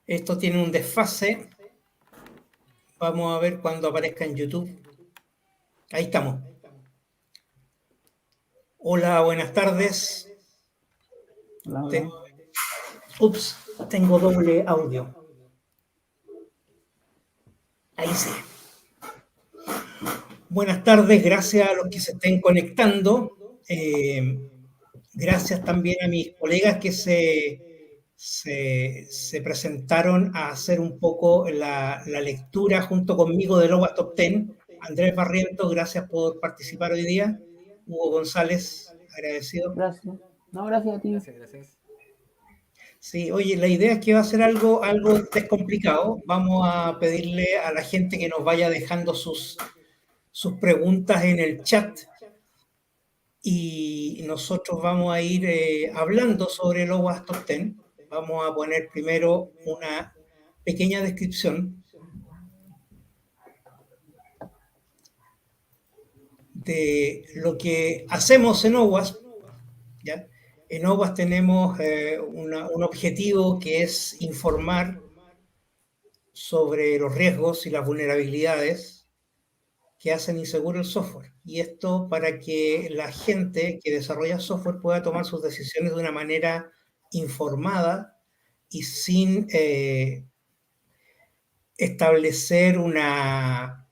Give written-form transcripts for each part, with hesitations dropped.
Esto tiene un desfase. Vamos a ver cuando aparezca en YouTube. Ahí estamos. Hola, buenas tardes. Hola, Te- hola. Ups, tengo doble audio. Ahí sí. Buenas tardes, gracias a los que se estén conectando. Gracias también a mis colegas que se presentaron a hacer un poco la lectura junto conmigo de Lowas Top Ten. Andrés Barrientos, gracias por participar hoy día. Hugo González, agradecido. Gracias. No, gracias a ti. Gracias, gracias. Sí, oye, la idea es que va a ser algo descomplicado. Vamos a pedirle a la gente que nos vaya dejando sus preguntas en el chat y nosotros vamos a ir hablando sobre el OWASP Top 10. Vamos a poner primero una pequeña descripción de lo que hacemos en OWASP, ¿ya? En OWASP tenemos un objetivo que es informar sobre los riesgos y las vulnerabilidades que hacen inseguro el software. Y esto para que la gente que desarrolla software pueda tomar sus decisiones de una manera informada y sin establecer una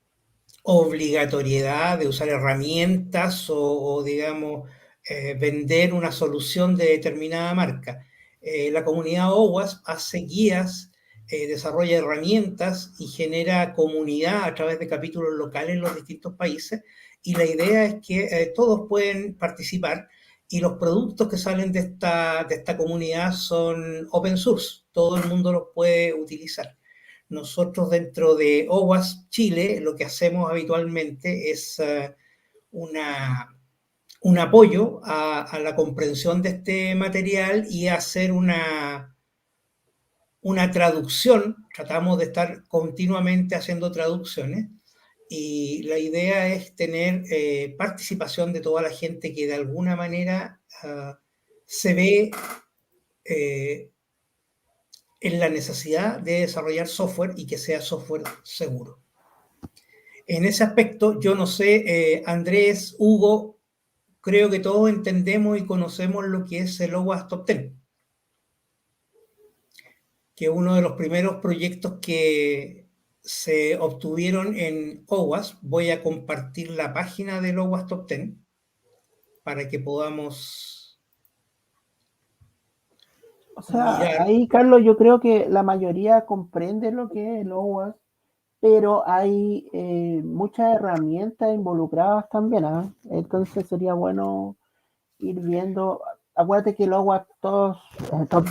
obligatoriedad de usar herramientas o digamos, vender una solución de determinada marca. La comunidad OWASP hace guías, desarrolla herramientas y genera comunidad a través de capítulos locales en los distintos países. Y la idea es que todos pueden participar y los productos que salen de esta comunidad son open source. Todo el mundo los puede utilizar. Nosotros dentro de OWASP Chile lo que hacemos habitualmente es un apoyo a la comprensión de este material y hacer una traducción. Tratamos de estar continuamente haciendo traducciones y la idea es tener participación de toda la gente que de alguna manera se ve en la necesidad de desarrollar software y que sea software seguro. En ese aspecto, yo no sé, Andrés, Hugo, creo que todos entendemos y conocemos lo que es el OWASP Top 10, que es uno de los primeros proyectos que se obtuvieron en OWASP. Voy a compartir la página del OWASP Top 10 para que podamos O sea, mirar. ahí, Carlos, yo creo que la mayoría comprende lo que es el OWASP, pero hay muchas herramientas involucradas también, ¿ah? Entonces sería bueno ir viendo. Acuérdate que el OWASP top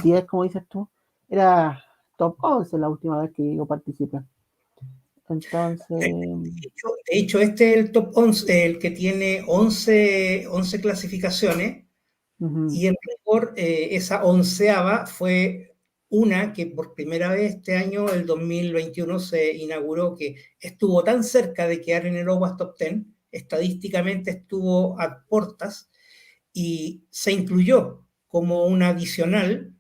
10, como dices tú, era top 11 la última vez que yo participé. Entonces, De hecho, este es el top 11, el que tiene 11 clasificaciones. uh-huh. Y en rigor, esa onceava fue una que por primera vez este año, el 2021, se inauguró, que estuvo tan cerca de quedar en el OWASP Top 10, estadísticamente estuvo a portas y se incluyó como un adicional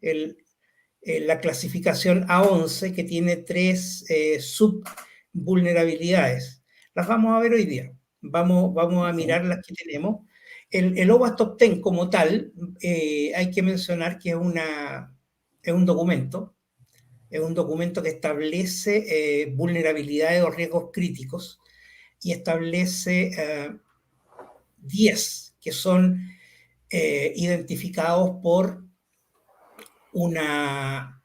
la clasificación A11 que tiene tres subvulnerabilidades. Las vamos a ver hoy día. Vamos a mirar las que tenemos. El OWASP Top 10 como tal, hay que mencionar que es un documento. Es un documento que establece vulnerabilidades o riesgos críticos y establece 10 que son identificados por una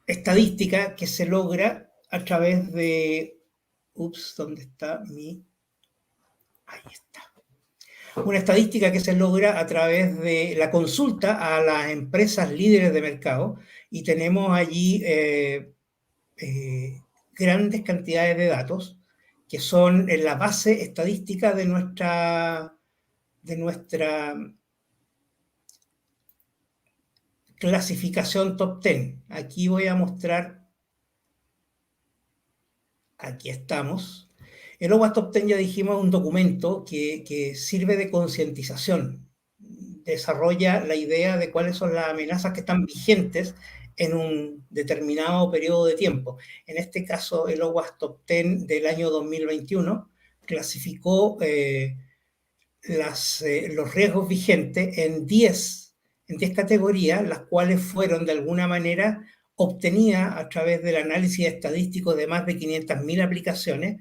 estadística que se logra a través de... Ups, ¿dónde está mi...? Ahí está. Una estadística que se logra a través de la consulta a las empresas líderes de mercado y tenemos allí grandes cantidades de datos que son en la base estadística de nuestra clasificación top 10. Aquí voy a mostrar, aquí estamos. El OWASP Top 10, ya dijimos, es un documento que sirve de concientización desarrolla la idea de cuáles son las amenazas que están vigentes en un determinado periodo de tiempo. En este caso, el OWASP Top 10 del año 2021 clasificó los riesgos vigentes en 10 categorías, las cuales fueron de alguna manera obtenidas a través del análisis estadístico de más de 500.000 aplicaciones,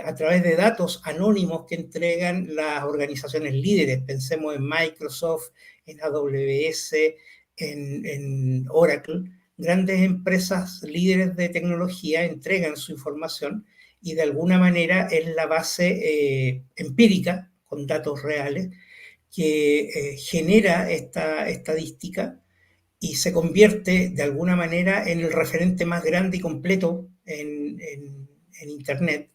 a través de datos anónimos que entregan las organizaciones líderes. Pensemos en Microsoft, en AWS, en Oracle. Grandes empresas líderes de tecnología entregan su información y de alguna manera es la base empírica, con datos reales, que genera esta estadística y se convierte de alguna manera en el referente más grande y completo en Internet,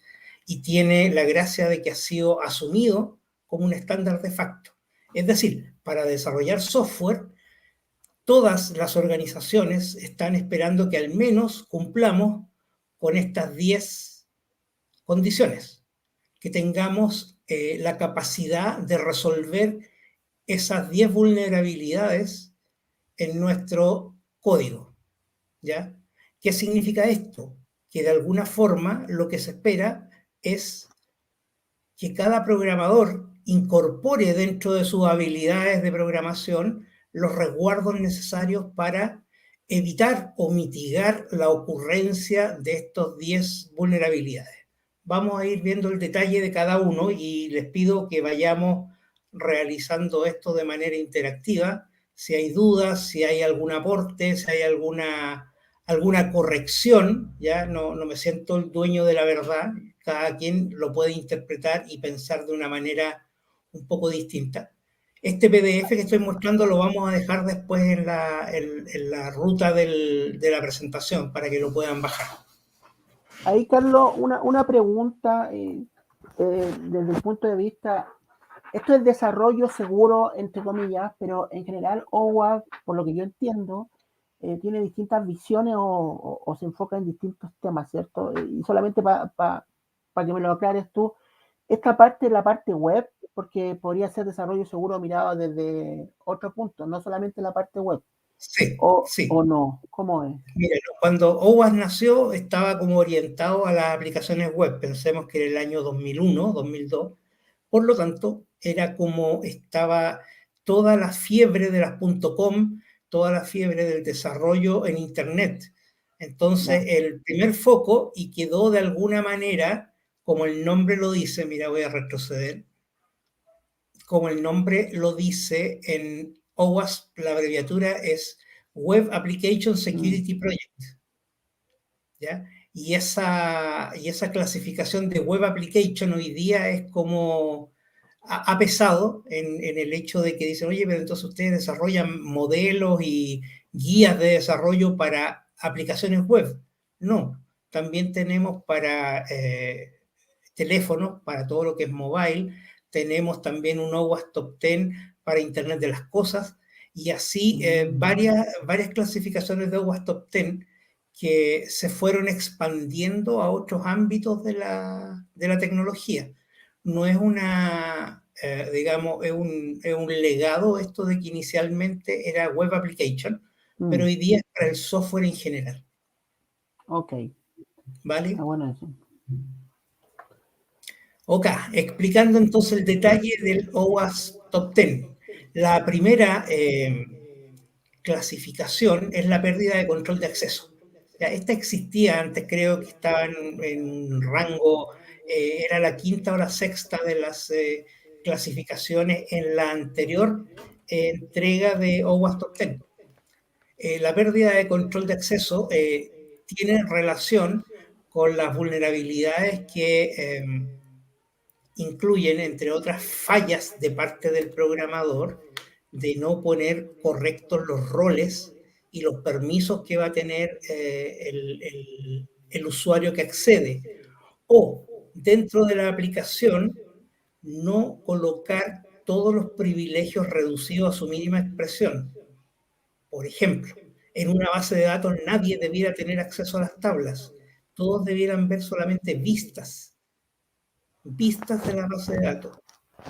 y tiene la gracia de que ha sido asumido como un estándar de facto. Es decir, para desarrollar software, todas las organizaciones están esperando que al menos cumplamos con estas 10 condiciones, que tengamos la capacidad de resolver esas 10 vulnerabilidades en nuestro código, ¿ya? ¿Qué significa esto? Que de alguna forma lo que se espera es que cada programador incorpore dentro de sus habilidades de programación los resguardos necesarios para evitar o mitigar la ocurrencia de estos 10 vulnerabilidades. Vamos a ir viendo el detalle de cada uno y les pido que vayamos realizando esto de manera interactiva. Si hay dudas, si hay algún aporte, si hay alguna corrección, ya no me siento el dueño de la verdad, cada quien lo puede interpretar y pensar de una manera un poco distinta. Este PDF que estoy mostrando lo vamos a dejar después en la ruta de la presentación para que lo puedan bajar. Ahí, Carlos, una pregunta desde el punto de vista, esto es desarrollo seguro, entre comillas, pero en general OWASP, por lo que yo entiendo, tiene distintas visiones o se enfoca en distintos temas, ¿cierto? Y solamente para que me lo aclares tú, esta parte es la parte web, porque podría ser desarrollo seguro mirado desde otro punto, no solamente la parte web. Sí, sí. ¿O no? ¿Cómo es? Mira, cuando OWASP nació estaba como orientado a las aplicaciones web. Pensemos que era el año 2001, 2002. Por lo tanto, era como estaba toda la fiebre de las .com, toda la fiebre del desarrollo en Internet. Entonces, el primer foco, y quedó de alguna manera, como el nombre lo dice, mira, voy a retroceder, como el nombre lo dice, en OWASP la abreviatura es Web Application Security Project, ¿ya? Y esa clasificación de Web Application hoy día es como ha pesado en el hecho de que dicen, oye, pero entonces ustedes desarrollan modelos y guías de desarrollo para aplicaciones web. No, también tenemos para teléfonos, para todo lo que es mobile, tenemos también un OWASP Top 10 para Internet de las Cosas, y así varias clasificaciones de OWASP Top 10 que se fueron expandiendo a otros ámbitos de la tecnología. No es digamos, es un legado esto de que inicialmente era web application, pero hoy día es para el software en general. Ok. ¿Vale? Está bueno eso. Ok, explicando entonces el detalle del OWASP Top 10. La primera clasificación es la pérdida de control de acceso. Ya, esta existía antes, creo que estaba en rango, era la quinta o la sexta de las clasificaciones en la anterior entrega de OWASP Top 10. La pérdida de control de acceso tiene relación con las vulnerabilidades que incluyen, entre otras, fallas de parte del programador de no poner correctos los roles y los permisos que va a tener el usuario que accede. O dentro de la aplicación, no colocar todos los privilegios reducidos a su mínima expresión. Por ejemplo, en una base de datos nadie debiera tener acceso a las tablas. Todos debieran ver solamente vistas de la base de datos.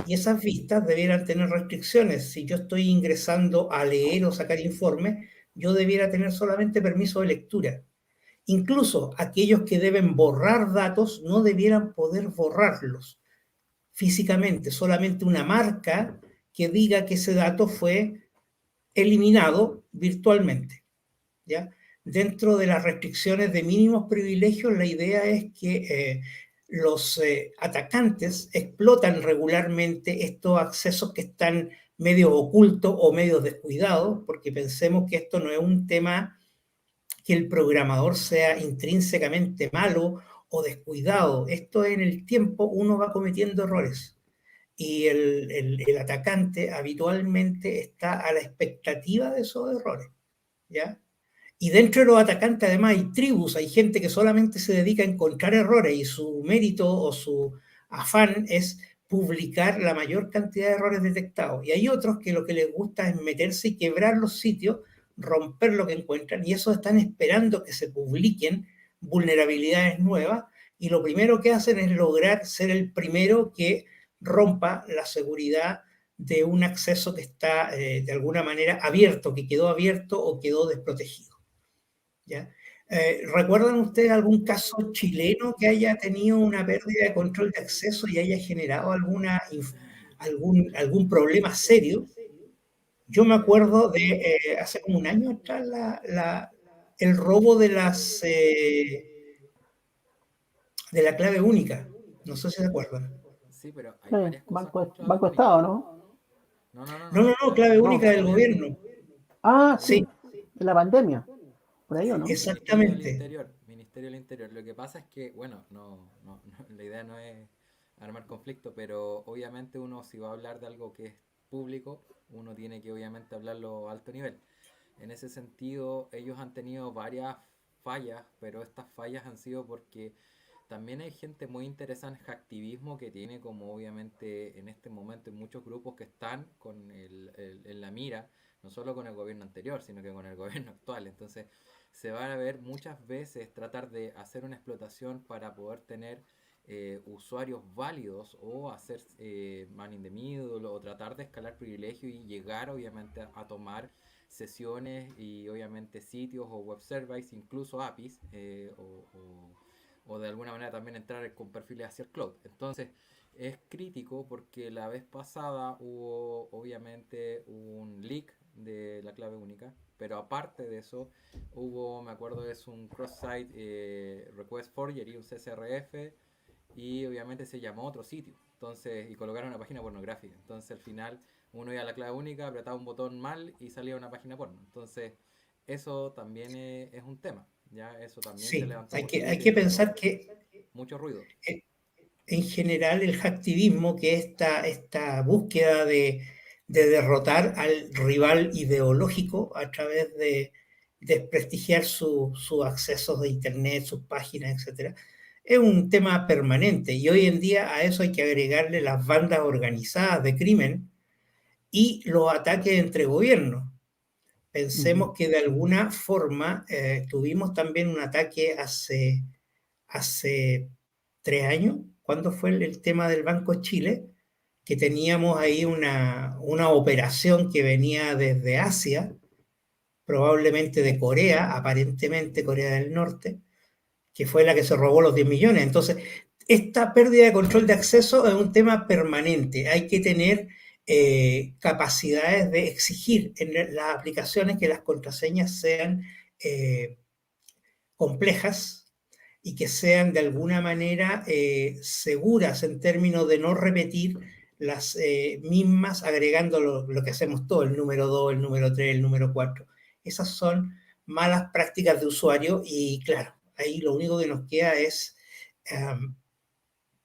Y esas vistas debieran tener restricciones. Si yo estoy ingresando a leer o sacar informes, yo debiera tener solamente permiso de lectura. Incluso aquellos que deben borrar datos no debieran poder borrarlos físicamente, solamente una marca que diga que ese dato fue eliminado virtualmente. ¿Ya? Dentro de las restricciones de mínimos privilegios, la idea es que los atacantes explotan regularmente estos accesos que están medio ocultos o medio descuidados, porque pensemos que esto no es un tema que el programador sea intrínsecamente malo o descuidado. Esto en el tiempo uno va cometiendo errores y el atacante habitualmente está a la expectativa de esos errores. ¿Ya? Y dentro de los atacantes, además, hay tribus, hay gente que solamente se dedica a encontrar errores y su mérito o su afán es publicar la mayor cantidad de errores detectados. Y hay otros que lo que les gusta es meterse y quebrar los sitios, romper lo que encuentran, y esos están esperando que se publiquen vulnerabilidades nuevas, y lo primero que hacen es lograr ser el primero que rompa la seguridad de un acceso que está de alguna manera abierto, que quedó abierto o quedó desprotegido. ¿Ya? ¿Recuerdan ustedes algún caso chileno que haya tenido una pérdida de control de acceso y haya generado algún problema serio? Yo me acuerdo de hace como un año atrás el robo de la clave única. No sé si se acuerdan. Sí, pero hay Sí, varias cosas contra Banco única. Estado, ¿no? No, no, no, No, no, no, es no, clave clave única única No. del del gobierno. gobierno. Ah, Sí, sí, de la pandemia, por ahí, ¿o no? Ministerio del exactamente. Interior, Ministerio del Interior. Lo que pasa es que, bueno, la idea no es armar conflicto, pero obviamente uno si va a hablar de algo que es público, uno tiene que obviamente hablarlo a alto nivel. En ese sentido, ellos han tenido varias fallas, pero estas fallas han sido porque también hay gente muy interesada en hacktivismo que tiene como obviamente en este momento en muchos grupos que están con en la mira, no solo con el gobierno anterior, sino que con el gobierno actual. Entonces se van a ver muchas veces tratar de hacer una explotación para poder tener usuarios válidos o hacer man in the middle o tratar de escalar privilegio y llegar obviamente a tomar sesiones y obviamente sitios o web services, incluso APIs o de alguna manera también entrar con perfiles hacia el cloud. Entonces es crítico porque la vez pasada hubo obviamente un leak de la clave única, pero aparte de eso hubo, me acuerdo, es un cross-site request forgery, un CSRF, y obviamente se llamó a otro sitio. Entonces, y colocaron una página pornográfica. Entonces al final uno iba a la clave única, apretaba un botón mal y salía una página porno. Entonces, eso también es un tema. Ya, eso también se Sí, levantó por hay Twitter que y generó pensar que mucho ruido. en general el hacktivismo, que es esta búsqueda de derrotar al rival ideológico a través de desprestigiar sus accesos de Internet, sus páginas, etcétera, es un tema permanente. Y hoy en día a eso hay que agregarle las bandas organizadas de crimen y los ataques entre gobiernos. Ujú. Pensemos que de alguna forma tuvimos también un ataque hace 3 años, cuando fue el tema del Banco Chile, que teníamos ahí una operación que venía desde Asia, probablemente de Corea, aparentemente Corea del Norte, que fue la que se robó los 10 millones. Entonces, esta pérdida de control de acceso es un tema permanente. Hay que tener capacidades de exigir en las aplicaciones que las contraseñas sean eh, complejas y que sean de alguna manera seguras en términos de no repetir las mismas, agregando lo que hacemos todo, el número 2, el número 3, el número 4. Esas son malas prácticas de usuario y claro, ahí lo único que nos queda es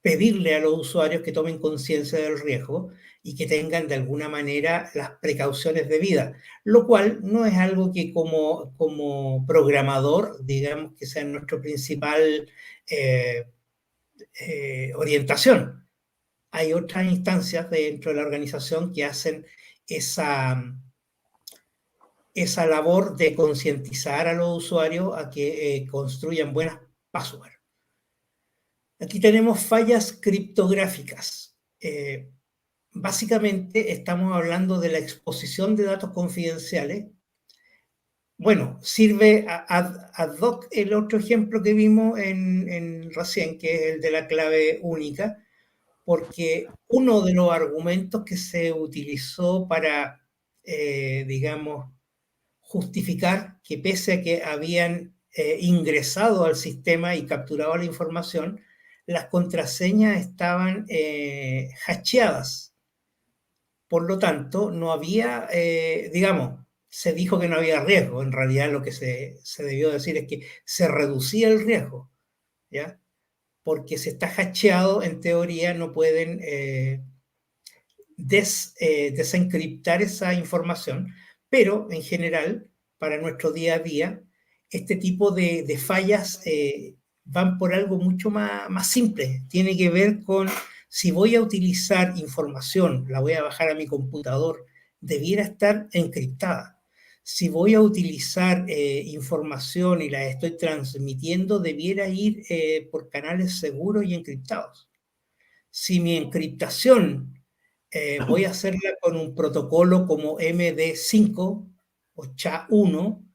pedirle a los usuarios que tomen conciencia del riesgo y que tengan de alguna manera las precauciones debidas, lo cual no es algo que como programador, digamos, que sea nuestro principal eh, orientación. Hay otras instancias dentro de la organización que hacen esa labor de concientizar a los usuarios a que construyan buenas passwords. Aquí tenemos fallas criptográficas. básicamente estamos hablando de la exposición de datos confidenciales. Bueno, sirve ad hoc el otro ejemplo que vimos recién, que es el de la clave única, porque uno de los argumentos que se utilizó para, digamos, justificar que pese a que habían ingresado al sistema y capturado la información, las contraseñas estaban hackeadas. Por lo tanto, no había, digamos, se dijo que no había riesgo. En realidad lo que se debió decir es que se reducía el riesgo, ¿ya? Porque si está hackeado, en teoría no pueden desencriptar esa información, pero en general, para nuestro día a día, este tipo de fallas van por algo mucho más simple. Tiene que ver con si voy a utilizar información, la voy a bajar a mi computador, debiera estar encriptada. Si voy a utilizar información y la estoy transmitiendo, debiera ir por canales seguros y encriptados. Si mi encriptación voy a hacerla con un protocolo como MD5 o SHA-1,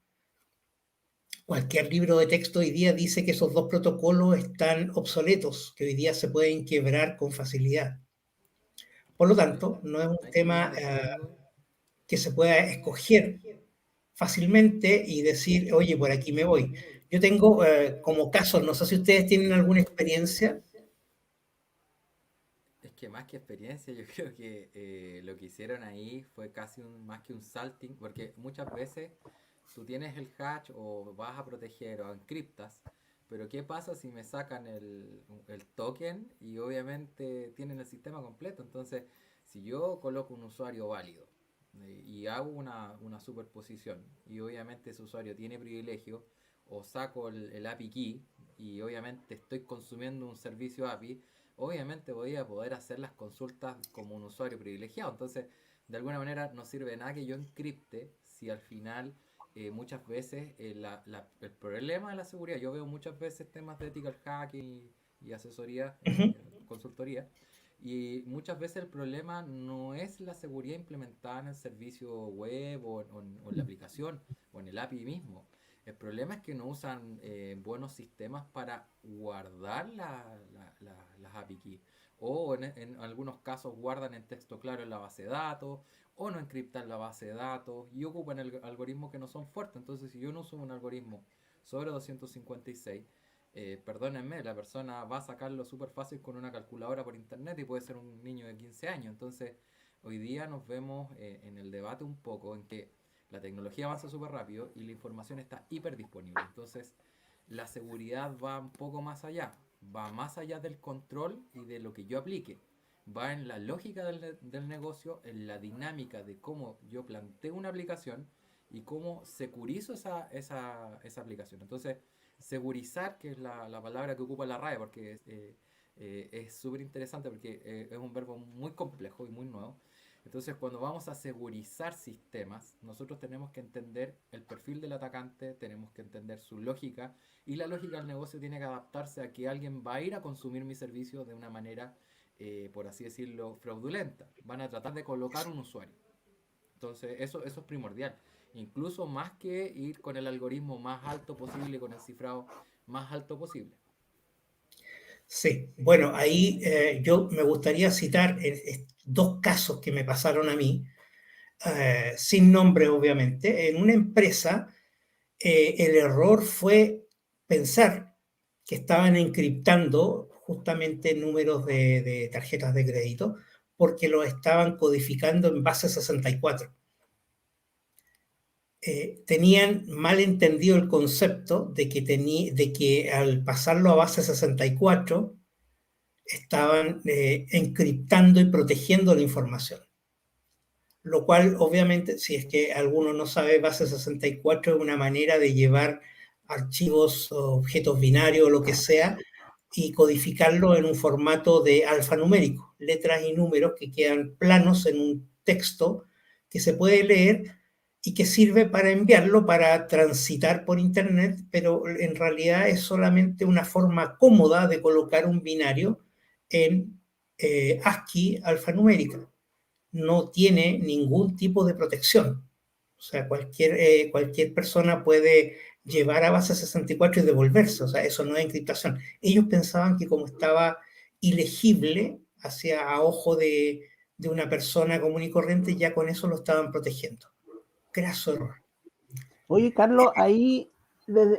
cualquier libro de texto hoy día dice que esos dos protocolos están obsoletos, que hoy día se pueden quebrar con facilidad. Por lo tanto, no es un tema que se pueda escoger fácilmente y decir, oye, por aquí me voy. Yo tengo como casos, no sé si ustedes tienen alguna experiencia. Es que más que experiencia, yo creo que lo que hicieron ahí fue casi más que un salting, porque muchas veces tú tienes el hash o vas a proteger o encriptas, pero ¿qué pasa si me sacan el token y obviamente tienen el sistema completo? Entonces, si yo coloco un usuario válido y hago una superposición y obviamente ese usuario tiene privilegio, o saco el API key y obviamente estoy consumiendo un servicio API, obviamente voy a poder hacer las consultas como un usuario privilegiado. Entonces, de alguna manera no sirve de nada que yo encripte si al final muchas veces el problema de la seguridad, yo veo muchas veces temas de ethical hacking y asesoría, consultoría, y muchas veces el problema no es la seguridad implementada en el servicio web o en la aplicación o en el API mismo. El problema es que no usan buenos sistemas para guardar las API keys. O en algunos casos guardan en texto claro en la base de datos, o no encriptan la base de datos y ocupan algoritmos que no son fuertes. Entonces, si yo no uso un algoritmo sobre 256, perdónenme, la persona va a sacarlo súper fácil con una calculadora por internet y puede ser un niño de 15 años. Entonces, hoy día nos vemos en el debate un poco en que la tecnología avanza súper rápido y la información está hiper disponible. Entonces, la seguridad va un poco más allá. Va más allá del control y de lo que yo aplique. Va en la lógica del negocio, en la dinámica de cómo yo planteo una aplicación y cómo securizo esa aplicación. Entonces, segurizar, que es la palabra que ocupa la RAE, porque es súper interesante porque es un verbo muy complejo y muy nuevo. Entonces, cuando vamos a segurizar sistemas, nosotros tenemos que entender el perfil del atacante, tenemos que entender su lógica, y la lógica del negocio tiene que adaptarse a que alguien va a ir a consumir mi servicio de una manera, por así decirlo, fraudulenta. Van a tratar de colocar un usuario. Entonces, eso es primordial. Incluso más que ir con el algoritmo más alto posible, con el cifrado más alto posible. Sí, bueno, ahí yo me gustaría citar dos casos que me pasaron a mí, sin nombre obviamente. En una empresa, el error fue pensar que estaban encriptando justamente números de tarjetas de crédito porque lo estaban codificando en base 64. Tenían mal entendido el concepto de que al pasarlo a base 64 estaban encriptando y protegiendo la información. Lo cual, obviamente, si es que alguno no sabe, base 64 es una manera de llevar archivos, objetos binarios o lo que sea, y codificarlo en un formato de alfanumérico, letras y números que quedan planos en un texto que se puede leer y que sirve para enviarlo, para transitar por internet, pero en realidad es solamente una forma cómoda de colocar un binario en ASCII alfanumérica. no tiene ningún tipo de protección. O sea, cualquier persona puede llevar a base 64 y devolverse. O sea, eso no es encriptación. Ellos pensaban que como estaba ilegible hacia a ojo de una persona común y corriente, ya con eso lo estaban protegiendo. Graso error. Oye, Carlos, ahí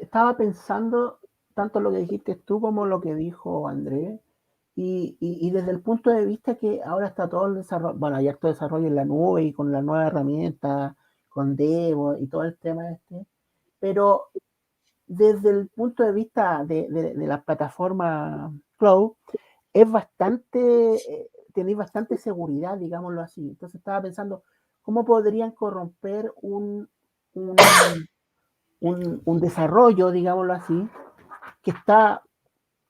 estaba pensando tanto lo que dijiste tú como lo que dijo Andrés, y desde el punto de vista que ahora está todo el desarrollo, bueno, hay harto desarrollo en la nube y con la nueva herramienta, con Devo y todo el tema este, pero desde el punto de vista de la plataforma cloud, es bastante, tenéis bastante seguridad, digámoslo así. Entonces estaba pensando, ¿cómo podrían corromper un, un desarrollo, digámoslo así, que está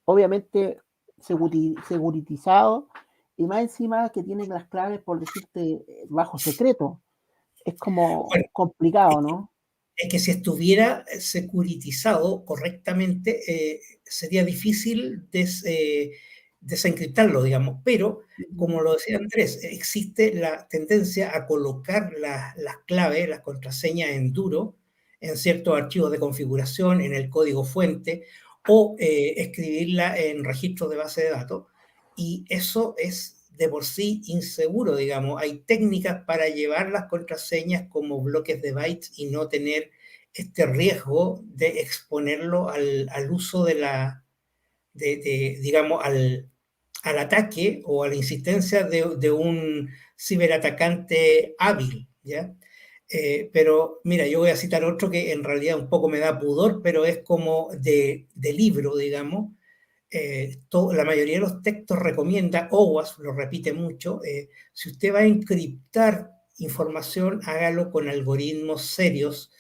obviamente securitizado y más encima que tiene las claves, por decirte, bajo secreto? Es como Bueno, complicado, ¿no? es que si estuviera securitizado correctamente, sería difícil desencriptarlo, digamos, pero como lo decía Andrés, existe la tendencia a colocar las claves, las contraseñas en duro, en ciertos archivos de configuración, en el código fuente, o escribirla en registros de base de datos, y eso es de por sí inseguro, digamos. Hay técnicas para llevar las contraseñas como bloques de bytes y no tener este riesgo de exponerlo al uso digamos, al ataque o a la insistencia de un ciberatacante hábil, ¿ya? Pero mira, yo voy a citar otro que en realidad un poco me da pudor, pero es como de libro, digamos. La mayoría de los textos recomienda, OWASP lo repite mucho, si usted va a encriptar información, hágalo con algoritmos serios,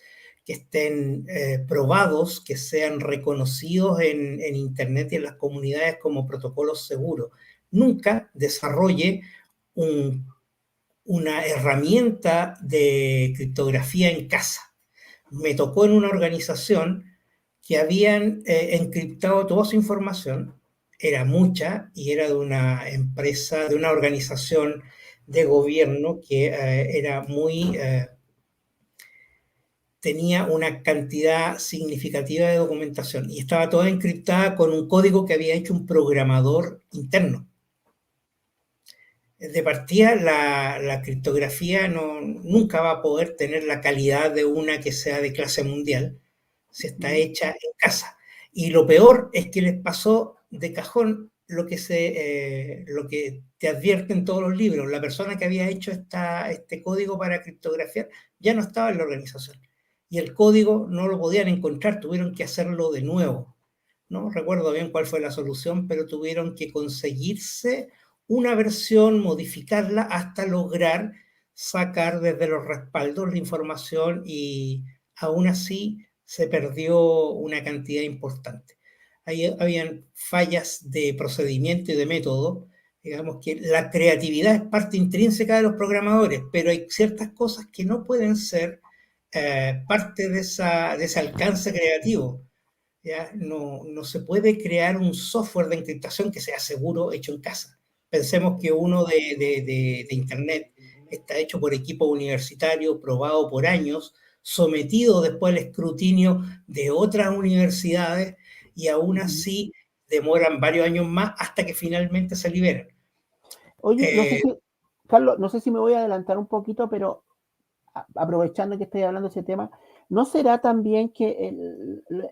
que estén probados, que sean reconocidos en Internet y en las comunidades como protocolos seguros. Nunca desarrolle una herramienta de criptografía en casa. Me tocó en una organización que habían encriptado toda su información, era mucha y era de una empresa, de una organización de gobierno que era tenía una cantidad significativa de documentación y estaba toda encriptada con un código que había hecho un programador interno. De partida, la criptografía nunca va a poder tener la calidad de una que sea de clase mundial si está hecha en casa. Y lo peor es que les pasó de cajón lo que te advierten todos los libros. La persona que había hecho este código para criptografiar ya no estaba en la organización. Y el código no lo podían encontrar, tuvieron que hacerlo de nuevo. No recuerdo bien cuál fue la solución, pero tuvieron que conseguirse una versión, modificarla hasta lograr sacar desde los respaldos la información y aún así se perdió una cantidad importante. Ahí habían fallas de procedimiento y de método. Digamos que la creatividad es parte intrínseca de los programadores, pero hay ciertas cosas que no pueden ser parte de ese alcance creativo. ¿Ya? No se puede crear un software de encriptación que sea seguro hecho en casa. Pensemos que uno de Internet está hecho por equipo universitario, probado por años, sometido después al escrutinio de otras universidades y aún así demoran varios años más hasta que finalmente se liberan. Oye, no sé si, Carlos, no sé si me voy a adelantar un poquito, pero aprovechando que estoy hablando de ese tema, ¿no será también que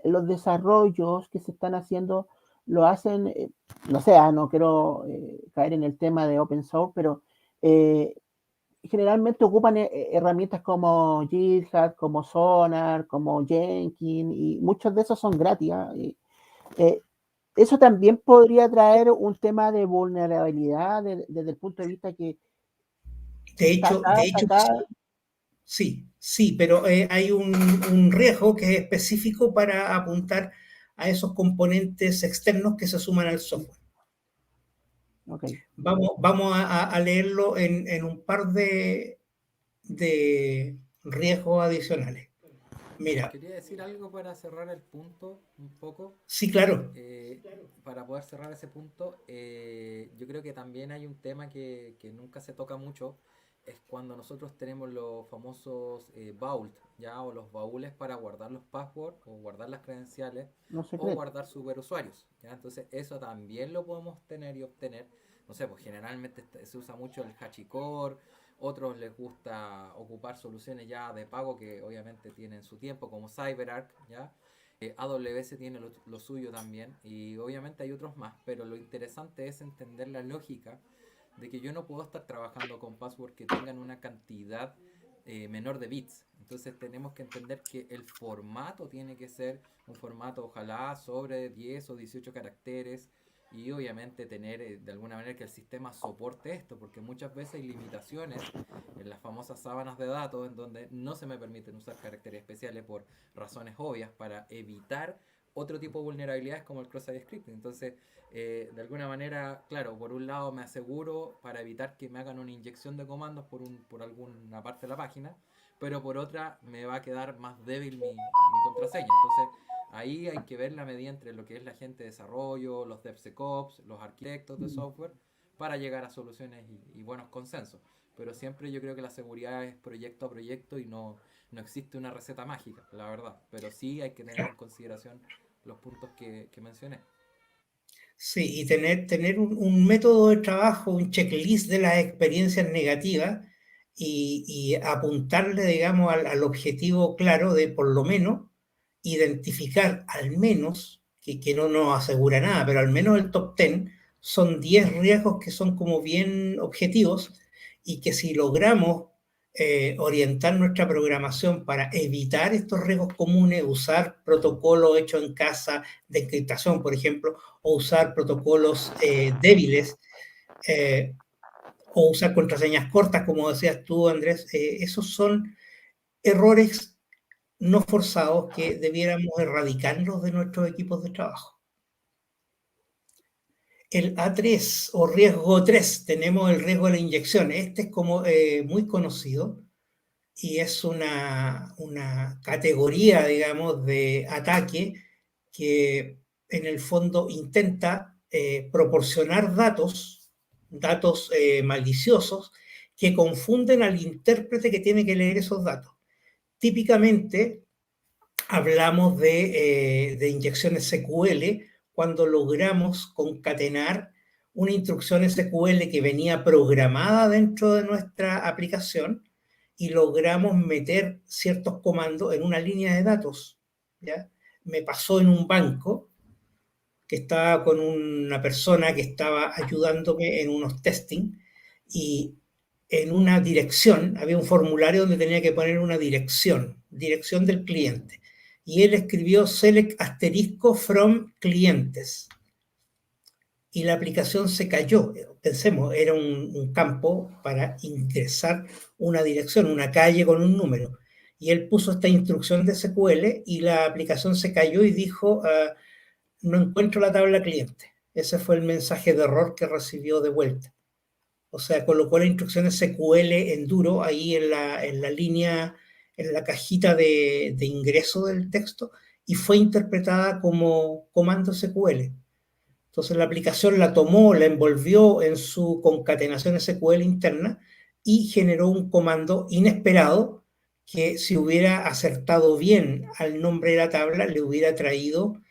los desarrollos que se están haciendo lo hacen, no sé, no quiero caer en el tema de open source, pero eh, generalmente ocupan herramientas como GitHub, como Sonar, como Jenkins, y muchos de esos son gratis. Eh, eso también podría traer un tema de vulnerabilidad desde el punto de vista que De hecho sacar. sí, sí, pero hay un riesgo que es específico para apuntar a esos componentes externos que se suman al software. Ok. Vamos a leerlo en un par de riesgos adicionales. Mira, Quería decir algo para cerrar el punto un poco. sí, claro, Eh, para poder cerrar ese punto, yo creo que también hay un tema que nunca se toca mucho, es cuando nosotros tenemos los famosos vault, ya, o los baúles para guardar los passwords o guardar las credenciales Los o secretos. guardar superusuarios, ya. Entonces eso también lo podemos tener y obtener. No sé, pues generalmente se usa mucho el HashiCorp, otros les gusta ocupar soluciones ya de pago que obviamente tienen su tiempo, como CyberArk, ya. AWS tiene lo suyo también y obviamente hay otros más, pero lo interesante es entender la lógica de que yo no puedo estar trabajando con passwords que tengan una cantidad menor de bits. Entonces tenemos que entender que el formato tiene que ser un formato ojalá sobre 10 o 18 caracteres y obviamente tener de alguna manera que el sistema soporte esto, porque muchas veces hay limitaciones en las famosas sábanas de datos en donde no se me permiten usar caracteres especiales por razones obvias para evitar otro tipo de vulnerabilidades como el cross-site scripting. Entonces, de alguna manera, claro, por un lado me aseguro para evitar que me hagan una inyección de comandos por alguna parte de la página, pero por otra me va a quedar más débil mi contraseña. Entonces, ahí hay que ver la medida entre lo que es la gente de desarrollo, los DevSecOps, los arquitectos de software, para llegar a soluciones y buenos consensos. Pero siempre yo creo que la seguridad es proyecto a proyecto y no existe una receta mágica, la verdad. Pero sí hay que tener en consideración los puntos que mencioné. Sí, y tener un método de trabajo, un checklist de las experiencias negativas y apuntarle, digamos, al objetivo claro de por lo menos identificar al menos, que no nos asegura nada, pero al menos el top 10 son 10 riesgos que son como bien objetivos y que si logramos orientar nuestra programación para evitar estos riesgos comunes, usar protocolos hechos en casa de encriptación, por ejemplo, o usar protocolos débiles, eh, o usar contraseñas cortas, como decías tú, Andrés, esos son errores no forzados que debiéramos erradicarlos de nuestros equipos de trabajo. El A3 o riesgo 3, tenemos el riesgo de la inyección. Este es como muy conocido y es una categoría, digamos, de ataque que en el fondo intenta proporcionar datos maliciosos que confunden al intérprete que tiene que leer esos datos. Típicamente hablamos de inyecciones SQL cuando logramos concatenar una instrucción SQL que venía programada dentro de nuestra aplicación y logramos meter ciertos comandos en una línea de datos. ¿Ya? Me pasó en un banco que estaba con una persona que estaba ayudándome en unos testing y en una dirección, había un formulario donde tenía que poner una dirección del cliente. Y él escribió select asterisco from clientes. Y la aplicación se cayó. Pensemos, era un campo para ingresar una dirección, una calle con un número. Y él puso esta instrucción de SQL y la aplicación se cayó y dijo, no encuentro la tabla cliente. Ese fue el mensaje de error que recibió de vuelta. O sea, colocó la instrucción SQL en duro ahí en la línea, en la cajita de ingreso del texto y fue interpretada como comando SQL. Entonces la aplicación la tomó, la envolvió en su concatenación SQL interna y generó un comando inesperado que si hubiera acertado bien al nombre de la tabla le hubiera traído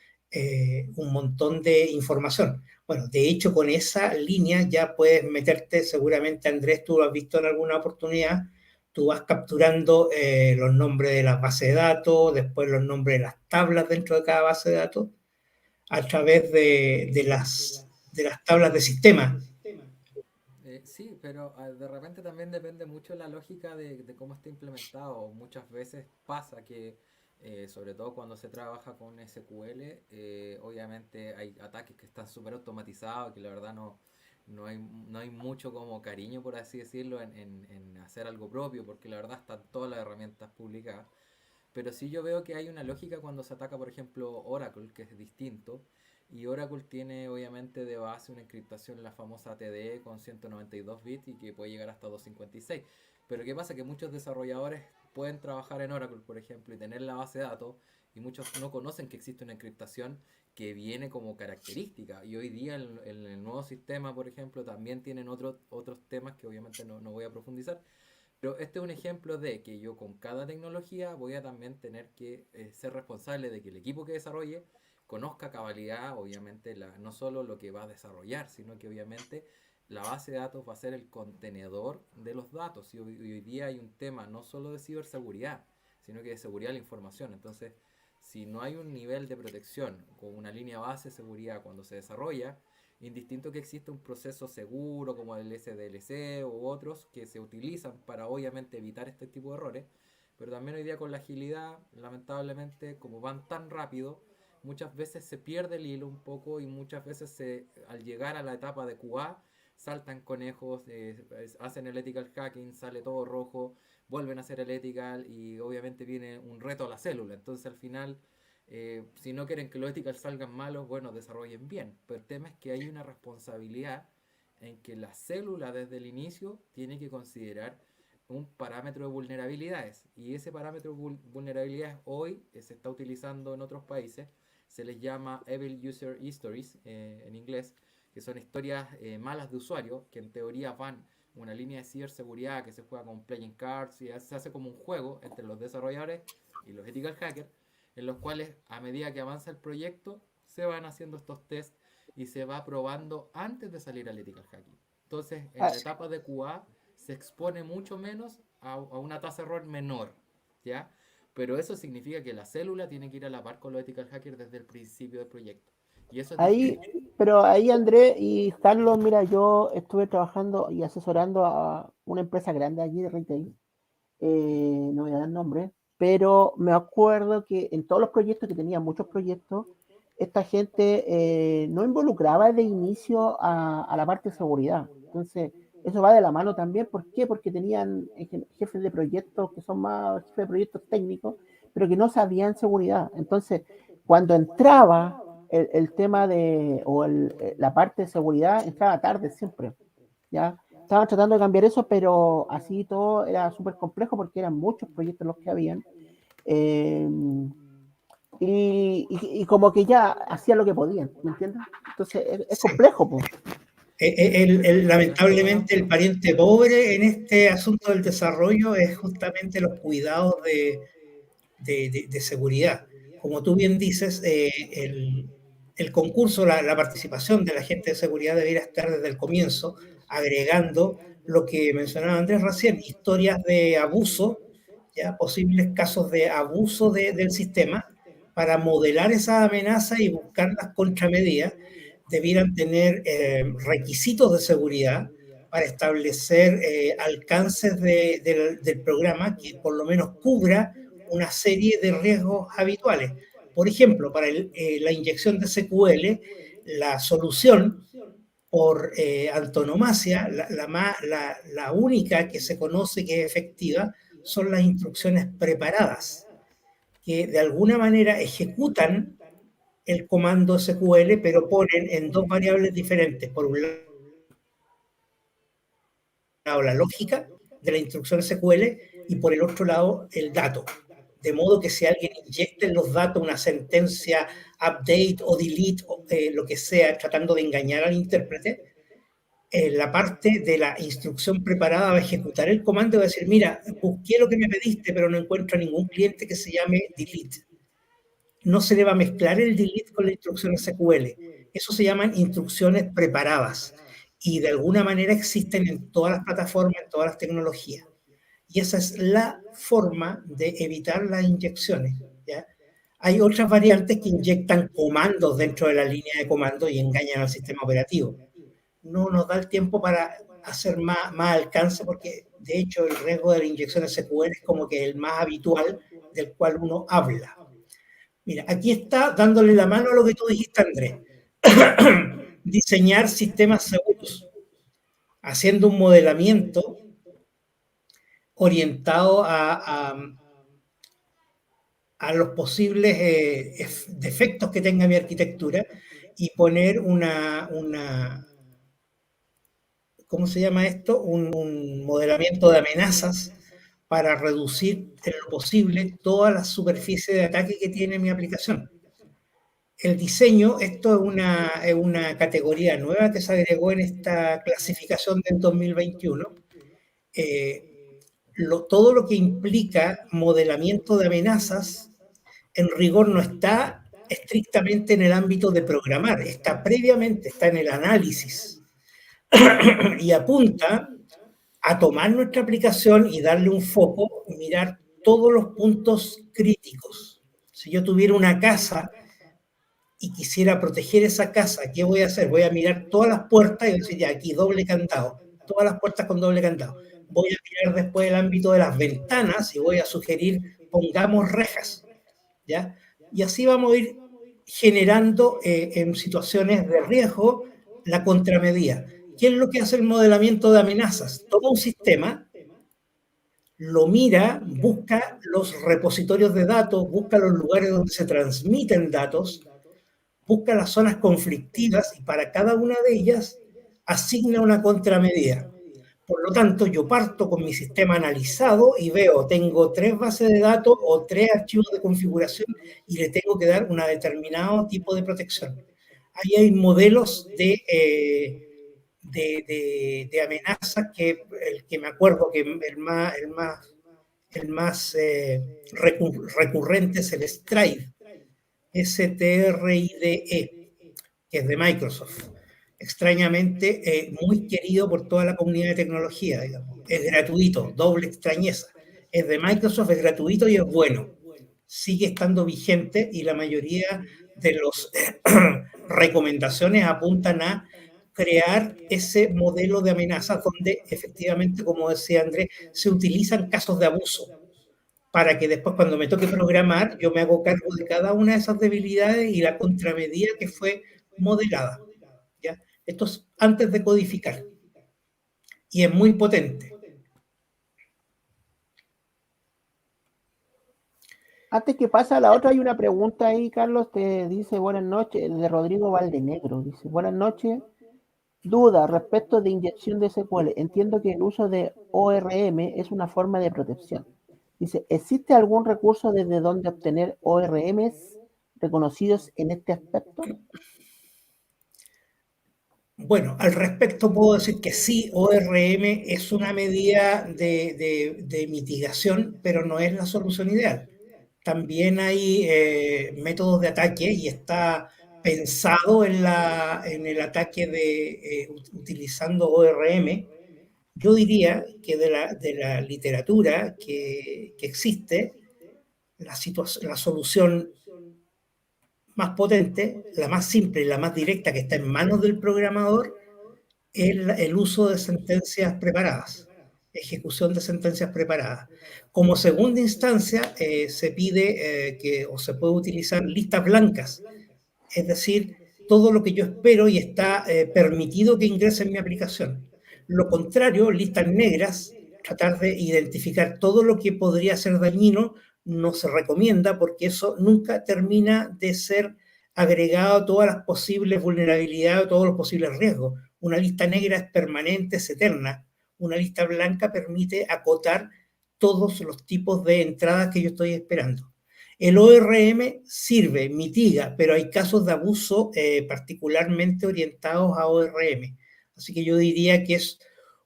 un montón de información. Bueno, de hecho con esa línea ya puedes meterte, seguramente Andrés, tú lo has visto en alguna oportunidad, tú vas capturando los nombres de las bases de datos, después los nombres de las tablas dentro de cada base de datos a través de las tablas de sistema. Sí, pero de repente también depende mucho la lógica de cómo está implementado. Muchas veces pasa que, sobre todo cuando se trabaja con SQL, obviamente hay ataques que están súper automatizados, que la verdad no hay mucho como cariño, por así decirlo, en hacer algo propio, porque la verdad están todas las herramientas publicadas. Pero sí yo veo que hay una lógica cuando se ataca, por ejemplo, Oracle, que es distinto. Y Oracle tiene obviamente de base una encriptación, la famosa TDE con 192 bits y que puede llegar hasta 256. Pero ¿qué pasa? Que muchos desarrolladores pueden trabajar en Oracle, por ejemplo, y tener la base de datos, y muchos no conocen que existe una encriptación que viene como característica. Y hoy día en el nuevo sistema, por ejemplo, también tienen otros temas que obviamente no voy a profundizar, Pero este es un ejemplo de que yo con cada tecnología voy a también tener que ser responsable de que el equipo que desarrolle conozca a cabalidad, obviamente, no solo lo que va a desarrollar, sino que obviamente la base de datos va a ser el contenedor de los datos. Y hoy día hay un tema no solo de ciberseguridad, sino que de seguridad de la información. Entonces, si no hay un nivel de protección con una línea base de seguridad cuando se desarrolla, indistinto que exista un proceso seguro como el SDLC u otros que se utilizan para obviamente evitar este tipo de errores, pero también hoy día con la agilidad, lamentablemente, como van tan rápido, muchas veces se pierde el hilo un poco y muchas veces al llegar a la etapa de QA saltan conejos, hacen el ethical hacking, sale todo rojo, vuelven a hacer el ethical y obviamente viene un reto a la célula. Entonces al final si no quieren que los ethical salgan malos, bueno, desarrollen bien. Pero el tema es que hay una responsabilidad en que la célula desde el inicio tiene que considerar un parámetro de vulnerabilidades. Y ese parámetro de vulnerabilidades hoy se está utilizando en otros países. Se les llama Evil User Histories en inglés, que son historias malas de usuario, que en teoría van una línea de ciberseguridad que se juega con playing cards y se hace como un juego entre los desarrolladores y los ethical hackers, en los cuales a medida que avanza el proyecto se van haciendo estos tests y se va probando antes de salir al ethical hacking. Entonces, en la etapa de QA se expone mucho menos a una tasa de error menor, ¿ya? Pero eso significa que la célula tiene que ir a la par con los ethical hackers desde el principio del proyecto. Y eso es ahí, pero ahí Andrés y Carlos, mira, yo estuve trabajando y asesorando a una empresa grande allí de retail, no voy a dar nombre, pero me acuerdo que en todos los proyectos, que tenía muchos proyectos, esta gente no involucraba de inicio a la parte de seguridad. Entonces, eso va de la mano también. ¿Por qué? Porque tenían jefes de proyectos que son más jefes de proyectos técnicos, pero que no sabían seguridad. Entonces, cuando entraba el tema de, o la parte de seguridad, entraba tarde siempre, ¿ya? Estaban tratando de cambiar eso, pero así todo era súper complejo porque eran muchos proyectos los que habían. Eh, y como que ya hacían lo que podían, ¿me entiendes? Entonces es complejo, pues. Lamentablemente el pariente pobre en este asunto del desarrollo es justamente los cuidados de seguridad. Como tú bien dices, el concurso, la participación de la gente de seguridad debería estar desde el comienzo, agregando lo que mencionaba Andrés recién, historias de abuso, ya posibles casos de abuso del sistema, para modelar esa amenaza y buscar las contramedidas. Debieran tener requisitos de seguridad para establecer alcances del programa que por lo menos cubra una serie de riesgos habituales. Por ejemplo, para la inyección de SQL, la solución por antonomasia, la única que se conoce que es efectiva, son las instrucciones preparadas, que de alguna manera ejecutan el comando SQL, pero ponen en dos variables diferentes. Por un lado, la lógica de la instrucción SQL y por el otro lado, el dato. De modo que si alguien inyecta en los datos una sentencia update o delete, o lo que sea, tratando de engañar al intérprete, la parte de la instrucción preparada va a ejecutar el comando y va a decir, mira, busqué lo que me pediste, pero no encuentro a ningún cliente que se llame delete. No se le va a mezclar el delete con la instrucción SQL. Eso se llaman instrucciones preparadas y de alguna manera existen en todas las plataformas, en todas las tecnologías. Y esa es la forma de evitar las inyecciones, ¿ya? Hay otras variantes que inyectan comandos dentro de la línea de comando y engañan al sistema operativo. No nos da el tiempo para hacer más alcance porque, de hecho, el riesgo de la inyección SQL es como que el más habitual del cual uno habla. Mira, aquí está dándole la mano a lo que tú dijiste, Andrés. Diseñar sistemas seguros, haciendo un modelamiento orientado a los posibles defectos que tenga mi arquitectura y poner ¿cómo se llama esto? Un modelamiento de amenazas para reducir en lo posible toda la superficie de ataque que tiene mi aplicación. El diseño, esto es una categoría nueva que se agregó en esta clasificación del 2021. todo lo que implica modelamiento de amenazas, en rigor no está estrictamente en el ámbito de programar, está previamente, está en el análisis y apunta a tomar nuestra aplicación y darle un foco y mirar todos los puntos críticos. Si yo tuviera una casa y quisiera proteger esa casa, ¿qué voy a hacer? Voy a mirar todas las puertas y decir, ya, aquí doble candado, todas las puertas con doble candado. Voy a mirar después el ámbito de las ventanas y voy a sugerir, pongamos rejas, ¿ya? Y así vamos a ir generando en situaciones de riesgo la contramedida. ¿Qué es lo que hace el modelamiento de amenazas? Toma un sistema, lo mira, busca los repositorios de datos, busca los lugares donde se transmiten datos, busca las zonas conflictivas y para cada una de ellas asigna una contramedida. Por lo tanto, yo parto con mi sistema analizado y veo, tengo 3 bases de datos o 3 archivos de configuración y le tengo que dar un determinado tipo de protección. Ahí hay modelos de amenazas que el que me acuerdo que el más recurrente es el STRIDE, STRIDE, que es de Microsoft. Extrañamente muy querido por toda la comunidad de tecnología, digamos. Es gratuito, doble extrañeza. Es de Microsoft, es gratuito y es bueno. Sigue estando vigente y la mayoría de las recomendaciones apuntan a crear ese modelo de amenazas donde efectivamente, como decía Andrés, se utilizan casos de abuso para que después cuando me toque programar yo me hago cargo de cada una de esas debilidades y la contramedida que fue modelada. ¿Ya? Esto es antes de codificar y es muy potente. Antes que pasa a la otra, hay una pregunta ahí, Carlos, te dice buenas noches, de Rodrigo Valdenegro, dice buenas noches, duda respecto de inyección de SQL, entiendo que el uso de ORM es una forma de protección. Dice, ¿existe algún recurso desde donde obtener ORMs reconocidos en este aspecto? Bueno, al respecto puedo decir que sí, ORM es una medida de mitigación, pero no es la solución ideal. También hay métodos de ataque y está pensado en el ataque utilizando ORM. Yo diría que de la literatura que existe, la solución más potente, la más simple y la más directa que está en manos del programador es el uso de sentencias preparadas, ejecución de sentencias preparadas. Como segunda instancia, se pide o se puede utilizar listas blancas, es decir, todo lo que yo espero y está permitido que ingrese en mi aplicación. Lo contrario, listas negras, tratar de identificar todo lo que podría ser dañino, no se recomienda porque eso nunca termina de ser agregado a todas las posibles vulnerabilidades, a todos los posibles riesgos. Una lista negra es permanente, es eterna. Una lista blanca permite acotar todos los tipos de entradas que yo estoy esperando. El ORM sirve, mitiga, pero hay casos de abuso particularmente orientados a ORM. Así que yo diría que es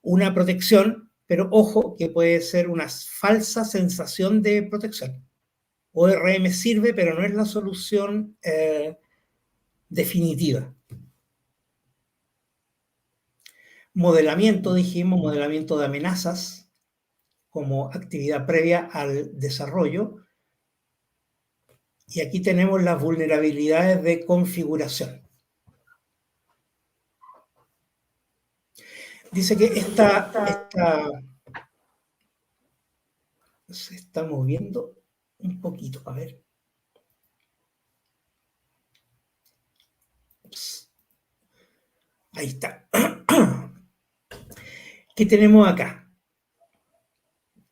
una protección, pero ojo que puede ser una falsa sensación de protección. ORM sirve, pero no es la solución definitiva. Modelamiento, dijimos, modelamiento de amenazas como actividad previa al desarrollo. Y aquí tenemos las vulnerabilidades de configuración. Dice que se está moviendo un poquito, a ver. Ups. Ahí está. ¿Qué tenemos acá?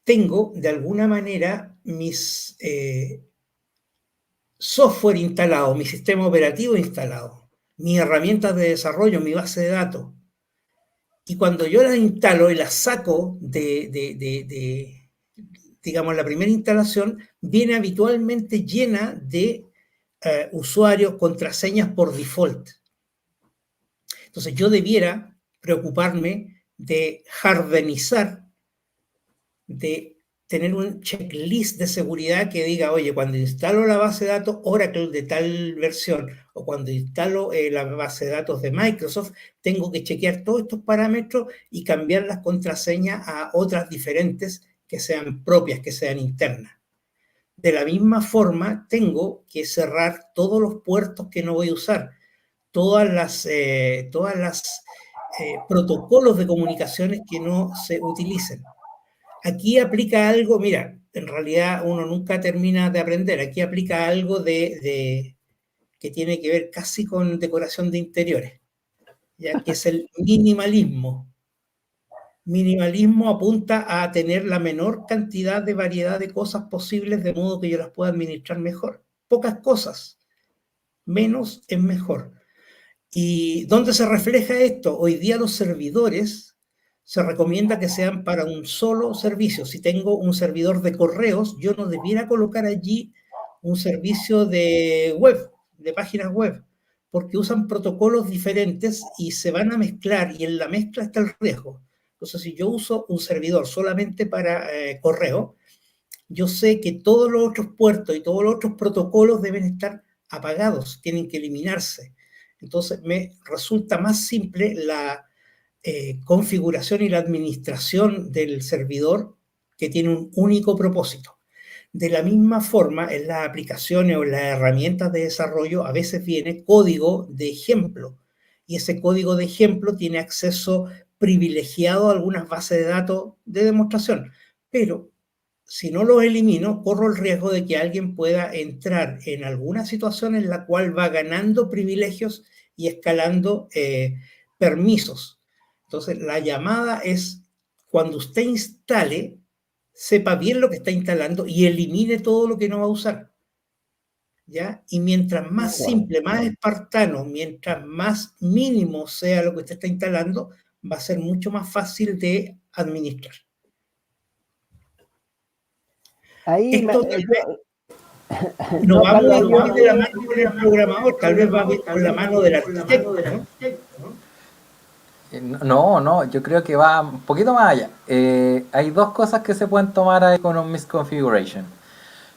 Tengo, de alguna manera, mis software instalado, mi sistema operativo instalado, mis herramientas de desarrollo, mi base de datos. Y cuando yo las instalo y las saco digamos, la primera instalación, viene habitualmente llena de usuarios, contraseñas por default. Entonces yo debiera preocuparme de hardenizar de tener un checklist de seguridad que diga, oye, cuando instalo la base de datos Oracle de tal versión o cuando instalo la base de datos de Microsoft, tengo que chequear todos estos parámetros y cambiar las contraseñas a otras diferentes que sean propias, que sean internas. De la misma forma, tengo que cerrar todos los puertos que no voy a usar, todas las protocolos de comunicaciones que no se utilicen. Aquí aplica algo, mira, en realidad uno nunca termina de aprender, aquí aplica algo que tiene que ver casi con decoración de interiores, ya que es el minimalismo. Minimalismo apunta a tener la menor cantidad de variedad de cosas posibles de modo que yo las pueda administrar mejor. Pocas cosas, menos es mejor. ¿Y dónde se refleja esto? Hoy día los servidores se recomienda que sean para un solo servicio. Si tengo un servidor de correos, yo no debiera colocar allí un servicio de web, de páginas web, porque usan protocolos diferentes y se van a mezclar y en la mezcla está el riesgo. Entonces, si yo uso un servidor solamente para correo, yo sé que todos los otros puertos y todos los otros protocolos deben estar apagados, tienen que eliminarse. Entonces, me resulta más simple la configuración y la administración del servidor que tiene un único propósito. De la misma forma, en las aplicaciones o en las herramientas de desarrollo a veces viene código de ejemplo y ese código de ejemplo tiene acceso privilegiado a algunas bases de datos de demostración, pero si no los elimino, corro el riesgo de que alguien pueda entrar en alguna situación en la cual va ganando privilegios y escalando permisos. Entonces, la llamada es cuando usted instale, sepa bien lo que está instalando y elimine todo lo que no va a usar. ¿Ya? Y mientras más simple, más espartano, mientras más mínimo sea lo que usted está instalando, va a ser mucho más fácil de administrar. Ahí Esto no va muy de la mano con el programador, tal vez va con la mano del arquitecto, ¿no? No, yo creo que va un poquito más allá. Hay dos cosas que se pueden tomar ahí con un misconfiguration.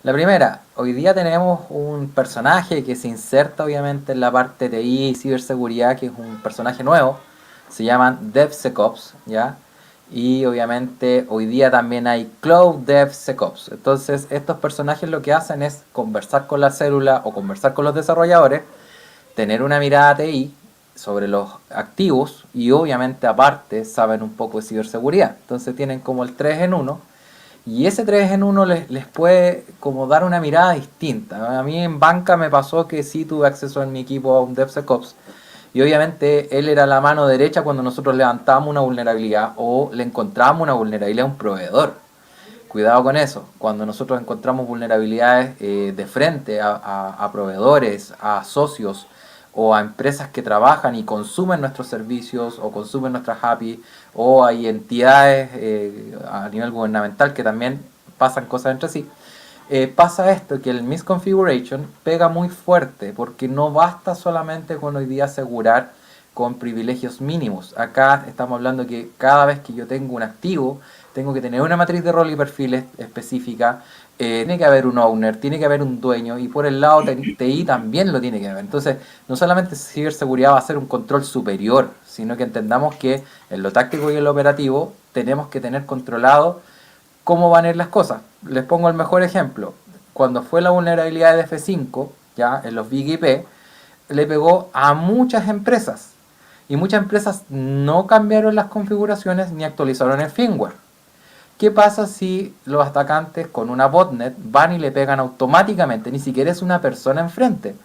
La primera, hoy día tenemos un personaje que se inserta obviamente en la parte de TI y ciberseguridad, que es un personaje nuevo, se llaman DevSecOps, ¿ya? Y obviamente hoy día también hay Cloud DevSecOps. Entonces estos personajes lo que hacen es conversar con la célula o conversar con los desarrolladores, tener una mirada TI sobre los activos y obviamente aparte saben un poco de ciberseguridad. Entonces tienen como el 3 en 1 y ese 3 en 1 les puede como dar una mirada distinta. A mí en banca me pasó que sí tuve acceso en mi equipo a un DevSecOps y obviamente él era la mano derecha cuando nosotros levantábamos una vulnerabilidad o le encontrábamos una vulnerabilidad a un proveedor. Cuidado con eso, cuando nosotros encontramos vulnerabilidades de frente a proveedores, a socios o a empresas que trabajan y consumen nuestros servicios o consumen nuestras APIs o hay entidades a nivel gubernamental que también pasan cosas entre sí, pasa esto, que el misconfiguration pega muy fuerte porque no basta solamente con hoy día asegurar con privilegios mínimos. Acá estamos hablando que cada vez que yo tengo un activo, tengo que tener una matriz de rol y perfiles específica, tiene que haber un owner, tiene que haber un dueño y por el lado TI también lo tiene que haber. Entonces, no solamente ciberseguridad va a ser un control superior, sino que entendamos que en lo táctico y en lo operativo tenemos que tener controlado cómo van a ir las cosas. Les pongo el mejor ejemplo. Cuando fue la vulnerabilidad de F5, ya en los Big IP, le pegó a muchas empresas. Y muchas empresas no cambiaron las configuraciones ni actualizaron el firmware. ¿Qué pasa si los atacantes con una botnet van y le pegan automáticamente? Ni siquiera es una persona enfrente.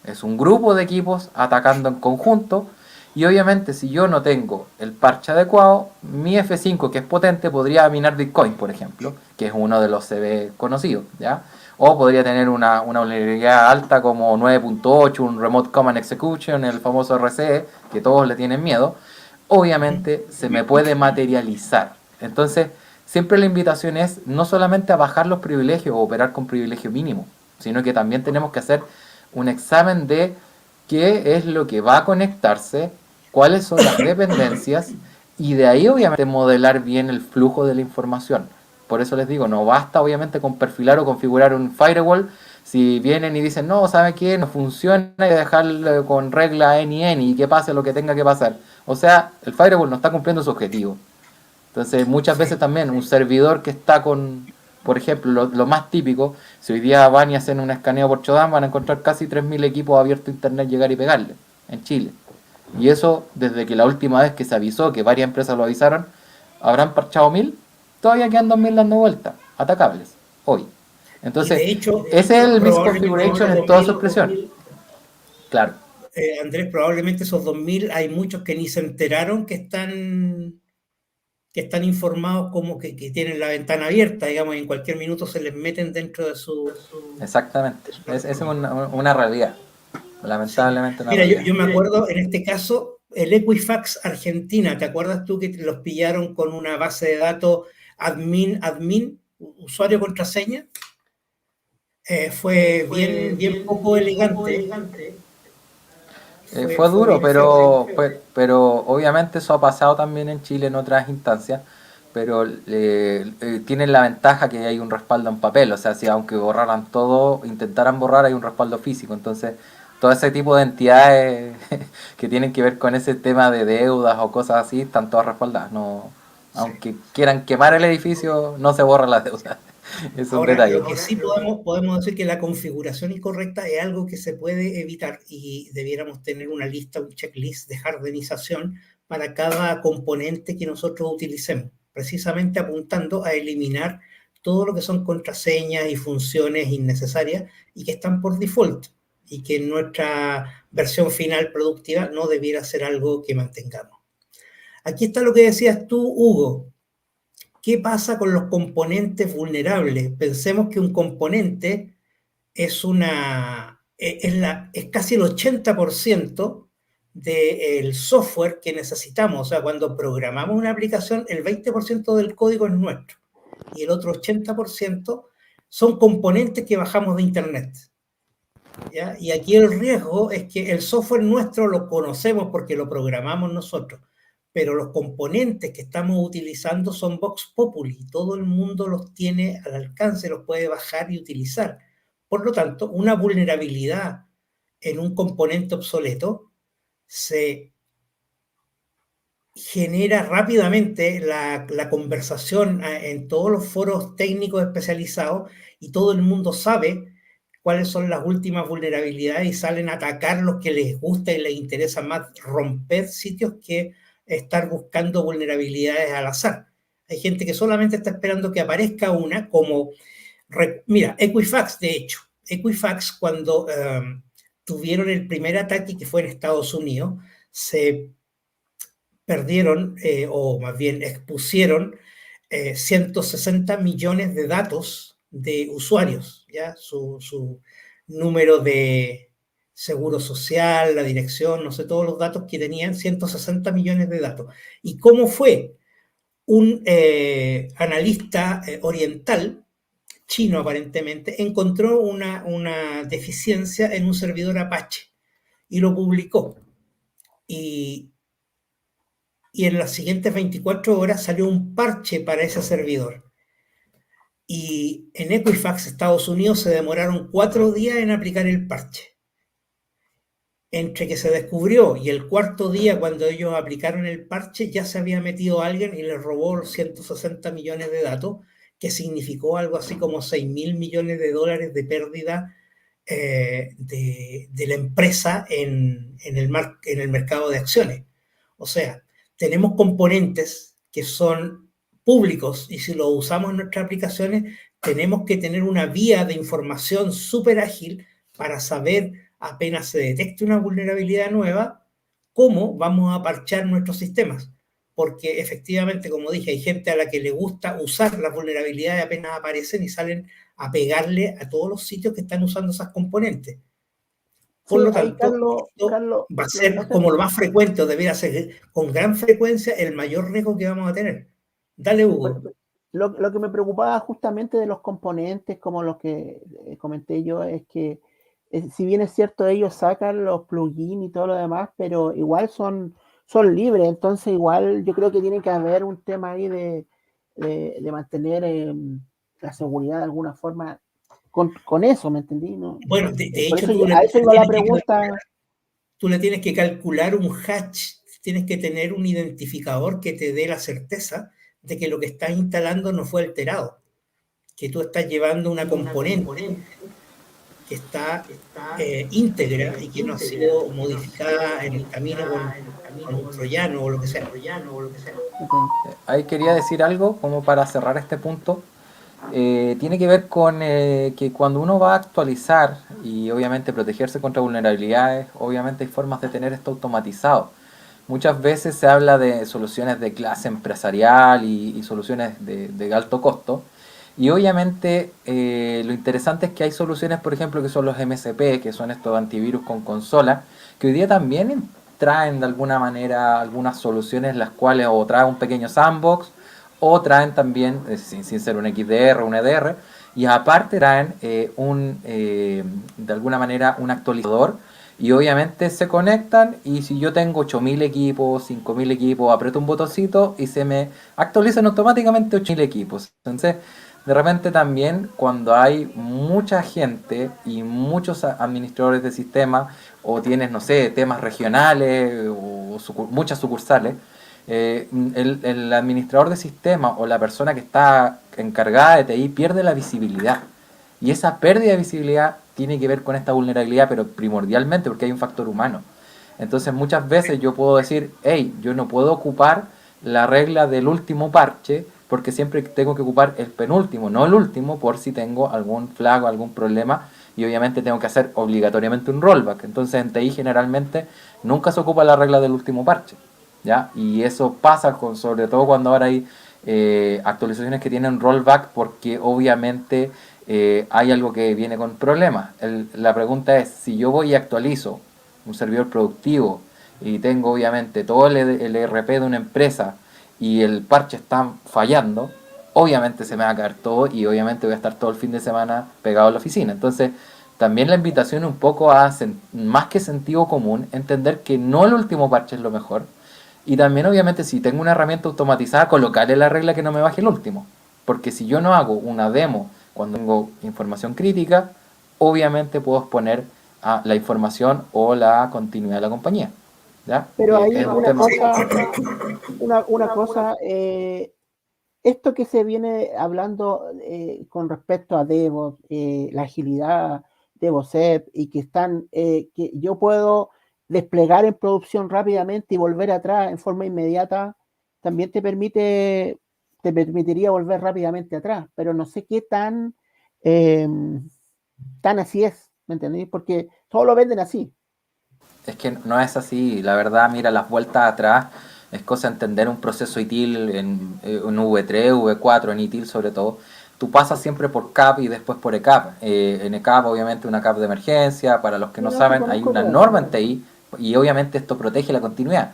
Es un grupo de equipos atacando en conjunto. Y obviamente si yo no tengo el parche adecuado, mi F5 que es potente podría minar Bitcoin, por ejemplo, que es uno de los CB conocidos, ¿ya? O podría tener una vulnerabilidad alta como 9.8, un Remote Command Execution, el famoso RCE, que todos le tienen miedo. Obviamente se me puede materializar. Entonces, siempre la invitación es no solamente a bajar los privilegios o operar con privilegio mínimo, sino que también tenemos que hacer un examen de qué es lo que va a conectarse, cuáles son las dependencias y de ahí obviamente modelar bien el flujo de la información. por eso les digo, no basta obviamente con perfilar o configurar un firewall. Si vienen y dicen, no, ¿sabe qué? No funciona, hay que dejarlo con regla N y que pase lo que tenga que pasar. O sea, el firewall no está cumpliendo su objetivo. Entonces, muchas veces Sí. también un servidor que está con, por ejemplo, lo más típico, si hoy día van y hacen un escaneo por Chodam, van a encontrar casi 3.000 equipos abiertos a internet, llegar y pegarle en Chile. Y eso, desde que la última vez que se avisó, que varias empresas lo avisaron, habrán parchado 1.000, todavía quedan 2.000 dando vueltas, atacables, hoy. Y Entonces, de hecho, ese es el probablemente misconfiguration esos en toda su 2000, expresión. Claro, Andrés, probablemente esos 2000 hay muchos que ni se enteraron que están informados como que tienen la ventana abierta, digamos, y en cualquier minuto se les meten dentro exactamente. de su Esa es plataforma. una realidad, Sí. lamentablemente una Mira, yo, realidad. yo me acuerdo en este caso, el Equifax Argentina, ¿te acuerdas tú que los pillaron con una base de datos admin, usuario contraseña? Fue bien, bien poco elegante, fue, Fue fue duro, bien feo. pero obviamente eso ha pasado también en Chile en otras instancias, pero tienen la ventaja que hay un respaldo en papel, o sea, si aunque borraran todo, intentaran borrar, hay un respaldo físico, entonces todo ese tipo de entidades que tienen que ver con ese tema de deudas o cosas así, están todas respaldadas, no, Sí. aunque quieran quemar el edificio, no se borra la deuda, es un Ahora, detalle. lo que sí podemos decir que la configuración incorrecta es algo que se puede evitar y debiéramos tener una lista, un checklist de jardinización para cada componente que nosotros utilicemos, precisamente apuntando a eliminar todo lo que son contraseñas y funciones innecesarias y que están por default y que en nuestra versión final productiva no debiera ser algo que mantengamos. Aquí está lo que decías tú, Hugo. ¿Qué pasa con los componentes vulnerables? Pensemos que un componente es casi el 80% del software que necesitamos. O sea, cuando programamos una aplicación, el 20% del código es nuestro y el otro 80% son componentes que bajamos de Internet. ¿Ya? Y aquí el riesgo es que el software nuestro lo conocemos porque lo programamos nosotros, pero los componentes que estamos utilizando son Vox Populi, todo el mundo los tiene al alcance, los puede bajar y utilizar. Por lo tanto, una vulnerabilidad en un componente obsoleto se genera rápidamente la conversación en todos los foros técnicos especializados y todo el mundo sabe cuáles son las últimas vulnerabilidades y salen a atacar los que les gusta y les interesa más romper sitios que estar buscando vulnerabilidades al azar. Hay gente que solamente está esperando que aparezca una como, mira, Equifax de hecho, Equifax cuando tuvieron el primer ataque que fue en Estados Unidos, se perdieron o más bien expusieron 160 millones de datos de usuarios, ¿ya? Su número de seguro social, la dirección, no sé, todos los datos que tenían, 160 millones de datos. ¿Y cómo fue? Un analista oriental, chino aparentemente, encontró una deficiencia en un servidor Apache y lo publicó. Y en las siguientes 24 horas salió un parche para ese servidor. Y en Equifax, Estados Unidos, se demoraron 4 días en aplicar el parche. Entre que se descubrió y el cuarto día, cuando ellos aplicaron el parche, ya se había metido alguien y les robó los 160 millones de datos, que significó algo así como 6.000 millones de dólares de pérdida de la empresa en el mercado de acciones. O sea, tenemos componentes que son públicos y si los usamos en nuestras aplicaciones, tenemos que tener una vía de información súper ágil para saber apenas se detecte una vulnerabilidad nueva, cómo vamos a parchar nuestros sistemas. Porque efectivamente, como dije, hay gente a la que le gusta usar las vulnerabilidades apenas aparecen y salen a pegarle a todos los sitios que están usando esas componentes. Por Sí, lo ahí tanto, esto Carlos, va a lo que ser pasa, como lo más frecuente, o debería ser con gran frecuencia el mayor riesgo que vamos a tener. Dale, Hugo. lo que me preocupaba justamente de los componentes, como los que comenté yo, es que si bien es cierto, ellos sacan los plugins y todo lo demás, pero igual son libres, entonces igual yo creo que tiene que haber un tema ahí de mantener la seguridad de alguna forma con eso, ¿me entendí? ¿No? Bueno, de Por hecho eso a eso iba la pregunta. tú le tienes que calcular un hatch, tienes que tener un identificador que te dé la certeza de que lo que estás instalando no fue alterado, que tú estás llevando una componente que está íntegra y que no ha sido modificada en el camino con un troyano o lo que sea. Okay. Ahí quería decir algo como para cerrar este punto. Tiene que ver con que cuando uno va a actualizar y obviamente protegerse contra vulnerabilidades, obviamente hay formas de tener esto automatizado. Muchas veces se habla de soluciones de clase empresarial y soluciones de alto costo. Y obviamente lo interesante es que hay soluciones, por ejemplo, que son los MSP, que son estos antivirus con consola, que hoy día también traen de alguna manera algunas soluciones las cuales o traen un pequeño sandbox o traen también, sin ser un XDR o un EDR, y aparte traen de alguna manera un actualizador y obviamente se conectan y si yo tengo 8000 equipos, 5000 equipos, aprieto un botoncito y se me actualizan automáticamente 8000 equipos. Entonces, de repente también cuando hay mucha gente y muchos administradores de sistemas o tienes, no sé, temas regionales o muchas sucursales, el administrador de sistema o la persona que está encargada de TI pierde la visibilidad. Y esa pérdida de visibilidad tiene que ver con esta vulnerabilidad, pero primordialmente porque hay un factor humano. Entonces muchas veces yo puedo decir, hey, yo no puedo ocupar la regla del último parche porque siempre tengo que ocupar el penúltimo, no el último, por si tengo algún flag o algún problema y obviamente tengo que hacer obligatoriamente un rollback. Entonces en TI generalmente nunca se ocupa la regla del último parche. ¿Ya? Y eso pasa con, sobre todo cuando ahora hay actualizaciones que tienen rollback porque obviamente hay algo que viene con problemas. La pregunta es, si yo voy y actualizo un servidor productivo y tengo obviamente todo el ERP de una empresa y el parche está fallando, obviamente se me va a caer todo y obviamente voy a estar todo el fin de semana pegado a la oficina. Entonces, también la invitación un poco a, más que sentido común, entender que no el último parche es lo mejor, y también, obviamente, si tengo una herramienta automatizada, colocarle la regla que no me baje el último. Porque si yo no hago una demo cuando tengo información crítica, obviamente puedo exponer a la información o la continuidad de la compañía. ¿Ya? Pero Que hay es un tema. una cosa, esto que se viene hablando con respecto a DevOps, la agilidad, DevOps, y que están, que yo puedo desplegar en producción rápidamente y volver atrás en forma inmediata, también te permitiría volver rápidamente atrás, pero no sé qué eh, tan así es, ¿me entendéis? Porque todos lo venden así. Es que no es así, la verdad, mira, las vueltas atrás es cosa de entender un proceso ITIL en V3, V4, en ITIL sobre todo. Tú pasas siempre por CAP y después por ECAP. En ECAP, obviamente, una CAP de emergencia. Para los que Sí, no no, sí saben, hay conozco una todo eso. norma en TI y obviamente esto protege la continuidad.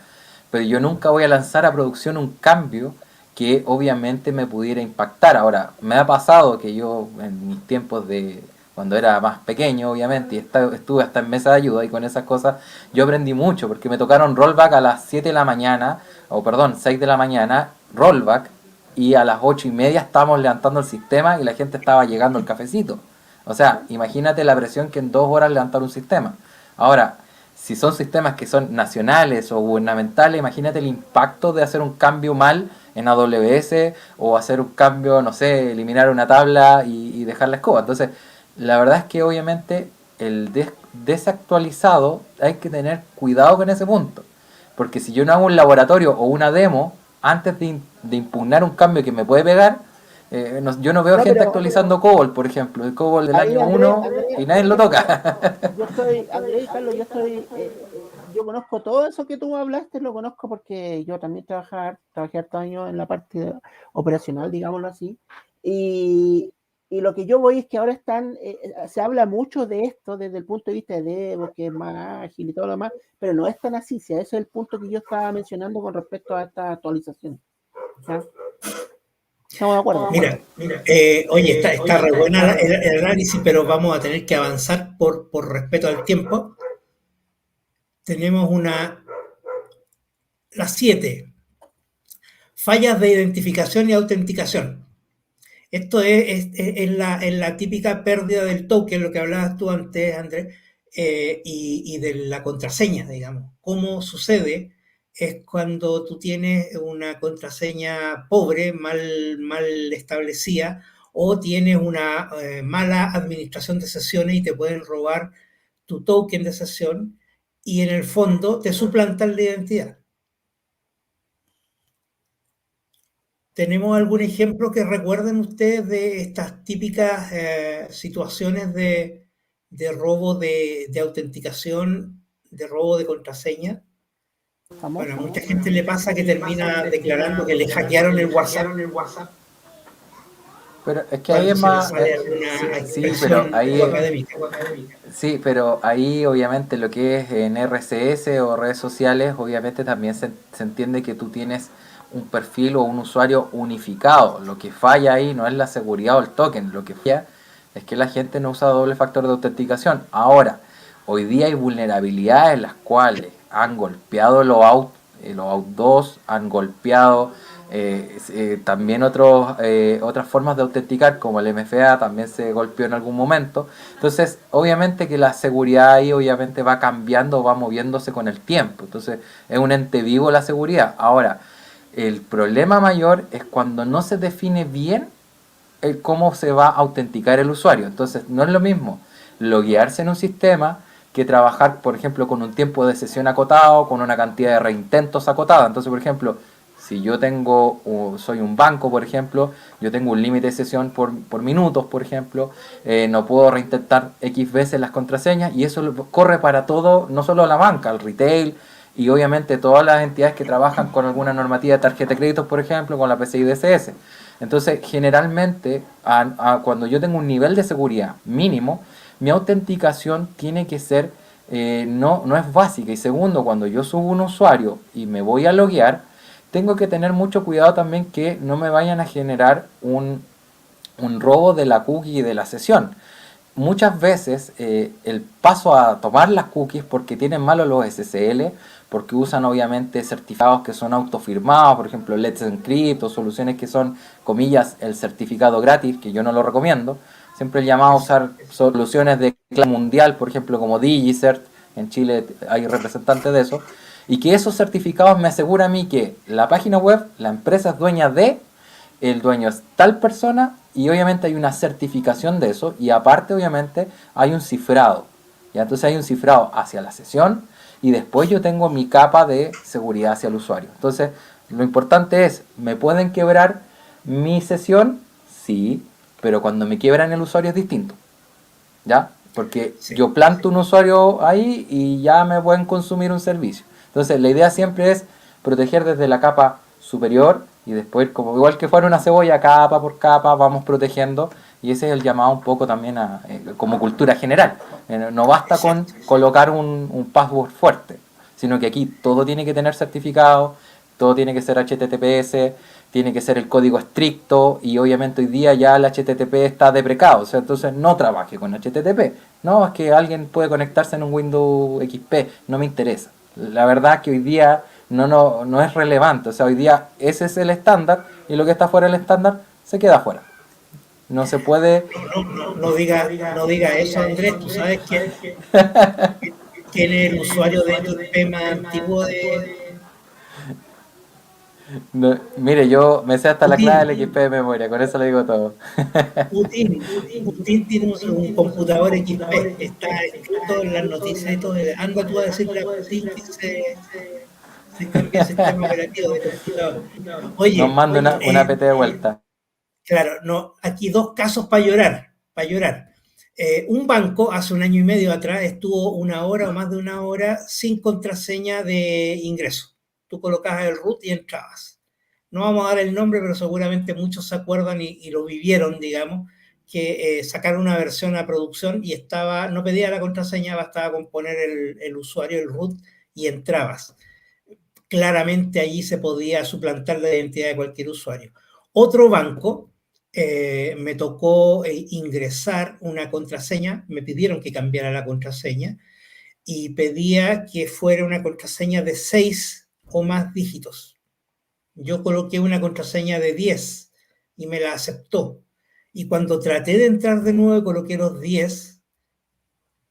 Pero yo nunca voy a lanzar a producción un cambio que obviamente me pudiera impactar. Ahora, me ha pasado que yo en mis tiempos de cuando era más pequeño, obviamente, y estuve hasta en mesa de ayuda y con esas cosas yo aprendí mucho porque me tocaron rollback a las 7 de la mañana, o perdón, 6 de la mañana, rollback, y a las 8:30 estábamos levantando el sistema y la gente estaba llegando al cafecito. O sea, imagínate la presión que en 2 horas levantar un sistema. Ahora, si son sistemas que son nacionales o gubernamentales, imagínate el impacto de hacer un cambio mal en AWS o hacer un cambio, no sé, eliminar una tabla y dejar la escoba. Entonces, la verdad es que obviamente el desactualizado hay que tener cuidado con ese punto. Porque si yo no hago un laboratorio o una demo antes de impugnar un cambio que me puede pegar, yo no veo No, gente pero actualizando COBOL, por ejemplo, el COBOL del ahí año uno y nadie lo toca. Yo estoy, Andrés y Carlos, yo conozco todo eso que tú hablaste, lo conozco porque yo también trabajé hartos años en la parte operacional, digámoslo así, y, y lo que yo voy es que ahora se habla mucho de esto desde el punto de vista de Devo, que es más ágil y todo lo demás, pero no es tan así, si ese es el punto que yo estaba mencionando con respecto a esta actualización. ¿Ya? Estamos de acuerdo. Mira, oye, está re buena el análisis, pero vamos a tener que avanzar por respeto al tiempo. Tenemos las 7. fallas de identificación y autenticación. Esto es la típica pérdida del token, lo que hablabas tú antes, Andrés, y de la contraseña, digamos. ¿Cómo sucede? Es cuando tú tienes una contraseña pobre, mal establecida, o tienes una mala administración de sesiones y te pueden robar tu token de sesión y en el fondo te suplantan la identidad. ¿Tenemos algún ejemplo que recuerden ustedes de estas típicas situaciones de robo de autenticación, de robo de contraseña? Bueno, a Famoso, mucha ¿no? gente le pasa que termina declarando que le hackearon el WhatsApp Pero es que ahí cuando es se le más, sale sí, alguna sí, pero expresión ahí poco académica. sí, pero ahí obviamente lo que es en RCS o redes sociales, obviamente también se entiende que tú tienes un perfil o un usuario unificado. Lo que falla ahí no es la seguridad o el token, lo que falla es que la gente no usa doble factor de autenticación. Ahora, hoy día hay vulnerabilidades en las cuales han golpeado los out 2, han golpeado también otras formas de autenticar, como el MFA también se golpeó en algún momento. Entonces, obviamente que la seguridad ahí obviamente va cambiando, va moviéndose con el tiempo. Entonces, es un ente vivo la seguridad. Ahora, el problema mayor es cuando no se define bien el cómo se va a autenticar el usuario. Entonces, no es lo mismo loguearse en un sistema que trabajar, por ejemplo, con un tiempo de sesión acotado, con una cantidad de reintentos acotada. Entonces, por ejemplo, si yo soy un banco, por ejemplo, yo tengo un límite de sesión por minutos, por ejemplo, no puedo reintentar X veces las contraseñas y eso corre para todo, no solo la banca, el retail y obviamente todas las entidades que trabajan con alguna normativa de tarjeta de crédito, por ejemplo, con la PCI DSS. Entonces, generalmente, cuando yo tengo un nivel de seguridad mínimo, mi autenticación tiene que ser, no es básica. Y segundo, cuando yo subo un usuario y me voy a loguear, tengo que tener mucho cuidado también que no me vayan a generar un robo de la cookie y de la sesión. Muchas veces el paso a tomar las cookies porque tienen malos los SSL, porque usan obviamente certificados que son autofirmados, por ejemplo Let's Encrypt o soluciones que son, comillas, el certificado gratis, que yo no lo recomiendo. Siempre el llamado a usar soluciones de clase mundial, por ejemplo como DigiCert, en Chile hay representantes de eso, y que esos certificados me aseguran a mí que la página web, la empresa es dueña de, el dueño es tal persona y obviamente hay una certificación de eso y aparte obviamente hay un cifrado. ¿Ya? Entonces hay un cifrado hacia la sesión y después yo tengo mi capa de seguridad hacia el usuario. Entonces lo importante es, ¿me pueden quebrar mi sesión? Sí, pero cuando me quiebran el usuario es distinto. ¿Ya? Porque Sí, yo planto un usuario ahí y ya me pueden consumir un servicio. Entonces la idea siempre es proteger desde la capa superior y después, como igual que fuera una cebolla, capa por capa, vamos protegiendo. Y ese es el llamado un poco también como cultura general. No basta con exacto. colocar un password fuerte, sino que aquí todo tiene que tener certificado, todo tiene que ser HTTPS, tiene que ser el código estricto y obviamente hoy día ya el HTTP está deprecado, o sea, entonces no trabaje con HTTP. No, es que alguien puede conectarse en un Windows XP, no me interesa. La verdad es que hoy día no es relevante, o sea, hoy día ese es el estándar y lo que está fuera del estándar se queda fuera. No se puede. No diga eso, Andrés. Tú sabes quién es el usuario de XP más antiguo de No, mire, yo me sé hasta la Putin. clave del XP de memoria, con eso le digo todo. Putin tiene un computador XP. Está escrito en las noticias y todo. Anda tú a decirle a Putin que se cambie el sistema operativo de computador. Nos Oye, manda una PT de vuelta. claro, no, aquí dos casos para llorar, para llorar. Un banco hace un año y medio atrás estuvo una hora o más de una hora sin contraseña de ingreso. Tú colocabas el root y entrabas. No vamos a dar el nombre, pero seguramente muchos se acuerdan y lo vivieron, digamos, que sacaron una versión a producción y no pedía la contraseña, bastaba con poner el usuario, el root y entrabas. Claramente allí se podía suplantar la identidad de cualquier usuario. Otro banco me tocó ingresar una contraseña, me pidieron que cambiara la contraseña y pedía que fuera una contraseña de 6 o más dígitos. Yo coloqué una contraseña de 10 y me la aceptó. Y cuando traté de entrar de nuevo y coloqué los 10,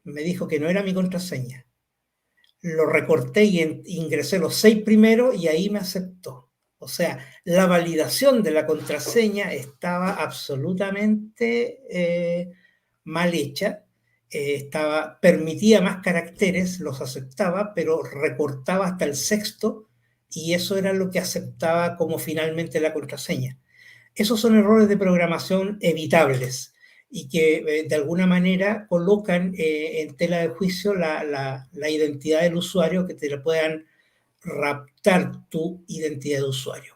me dijo que no era mi contraseña. Lo recorté y ingresé los 6 primeros y ahí me aceptó. O sea, la validación de la contraseña estaba absolutamente mal hecha. Permitía más caracteres, los aceptaba, pero recortaba hasta el sexto y eso era lo que aceptaba como finalmente la contraseña. Esos son errores de programación evitables y que de alguna manera colocan en tela de juicio la identidad del usuario, que te la puedan raptar tu identidad de usuario.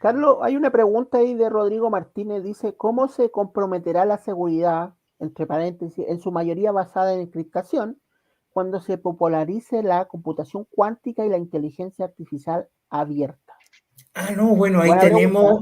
Carlos, hay una pregunta ahí de Rodrigo Martínez, dice, ¿cómo se comprometerá la seguridad, entre paréntesis, en su mayoría basada en encriptación, cuando se popularice la computación cuántica y la inteligencia artificial abierta? No, bueno, ahí Buena pregunta. tenemos.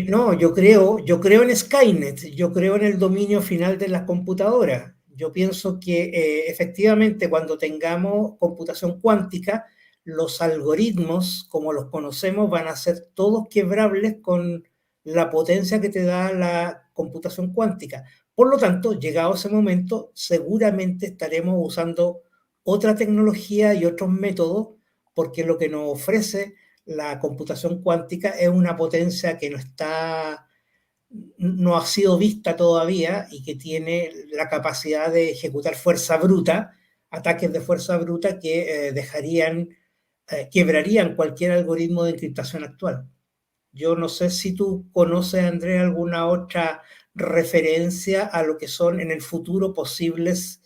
No, yo creo en Skynet, yo creo en el dominio final de las computadoras. Yo pienso que efectivamente cuando tengamos computación cuántica, los algoritmos como los conocemos van a ser todos quebrables con la potencia que te da la computación cuántica. Por lo tanto, llegado ese momento, seguramente estaremos usando otra tecnología y otros métodos, porque lo que nos ofrece la computación cuántica es una potencia que no ha sido vista todavía y que tiene la capacidad de ejecutar fuerza bruta, ataques de fuerza bruta que quebrarían cualquier algoritmo de encriptación actual. Yo no sé si tú conoces, Andrés, alguna otra referencia a lo que son en el futuro posibles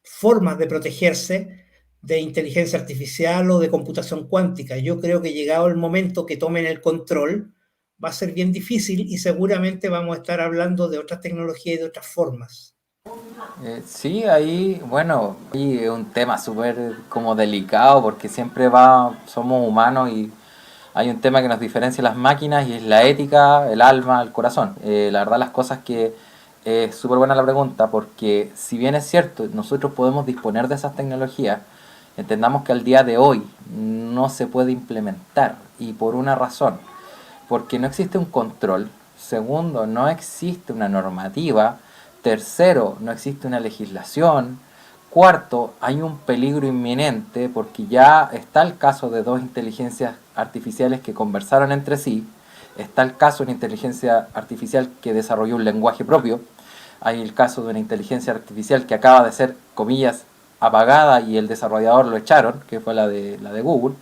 formas de protegerse de inteligencia artificial o de computación cuántica. Yo creo que llegado el momento que tomen el control, va a ser bien difícil y seguramente vamos a estar hablando de otras tecnologías y de otras formas. Sí, ahí, bueno, ahí es un tema súper como delicado porque siempre va, somos humanos y hay un tema que nos diferencia las máquinas y es la ética, el alma, el corazón. La verdad las cosas que es súper buena la pregunta porque si bien es cierto, nosotros podemos disponer de esas tecnologías, entendamos que al día de hoy no se puede implementar y por una razón, porque no existe un control, segundo, no existe una normativa, tercero, no existe una legislación, cuarto, hay un peligro inminente porque ya está el caso de dos inteligencias artificiales que conversaron entre sí, está el caso de una inteligencia artificial que desarrolló un lenguaje propio, hay el caso de una inteligencia artificial que acaba de ser, comillas, apagada y el desarrollador lo echaron, que fue la de Google,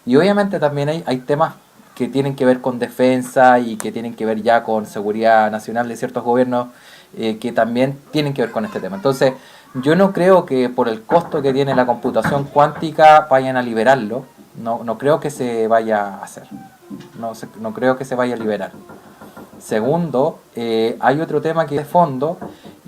y obviamente también hay temas que tienen que ver con defensa y que tienen que ver ya con seguridad nacional de ciertos gobiernos que también tienen que ver con este tema. Entonces, yo no creo que por el costo que tiene la computación cuántica vayan a liberarlo. No creo que se vaya a hacer. No creo que se vaya a liberar. Segundo, hay otro tema que es de fondo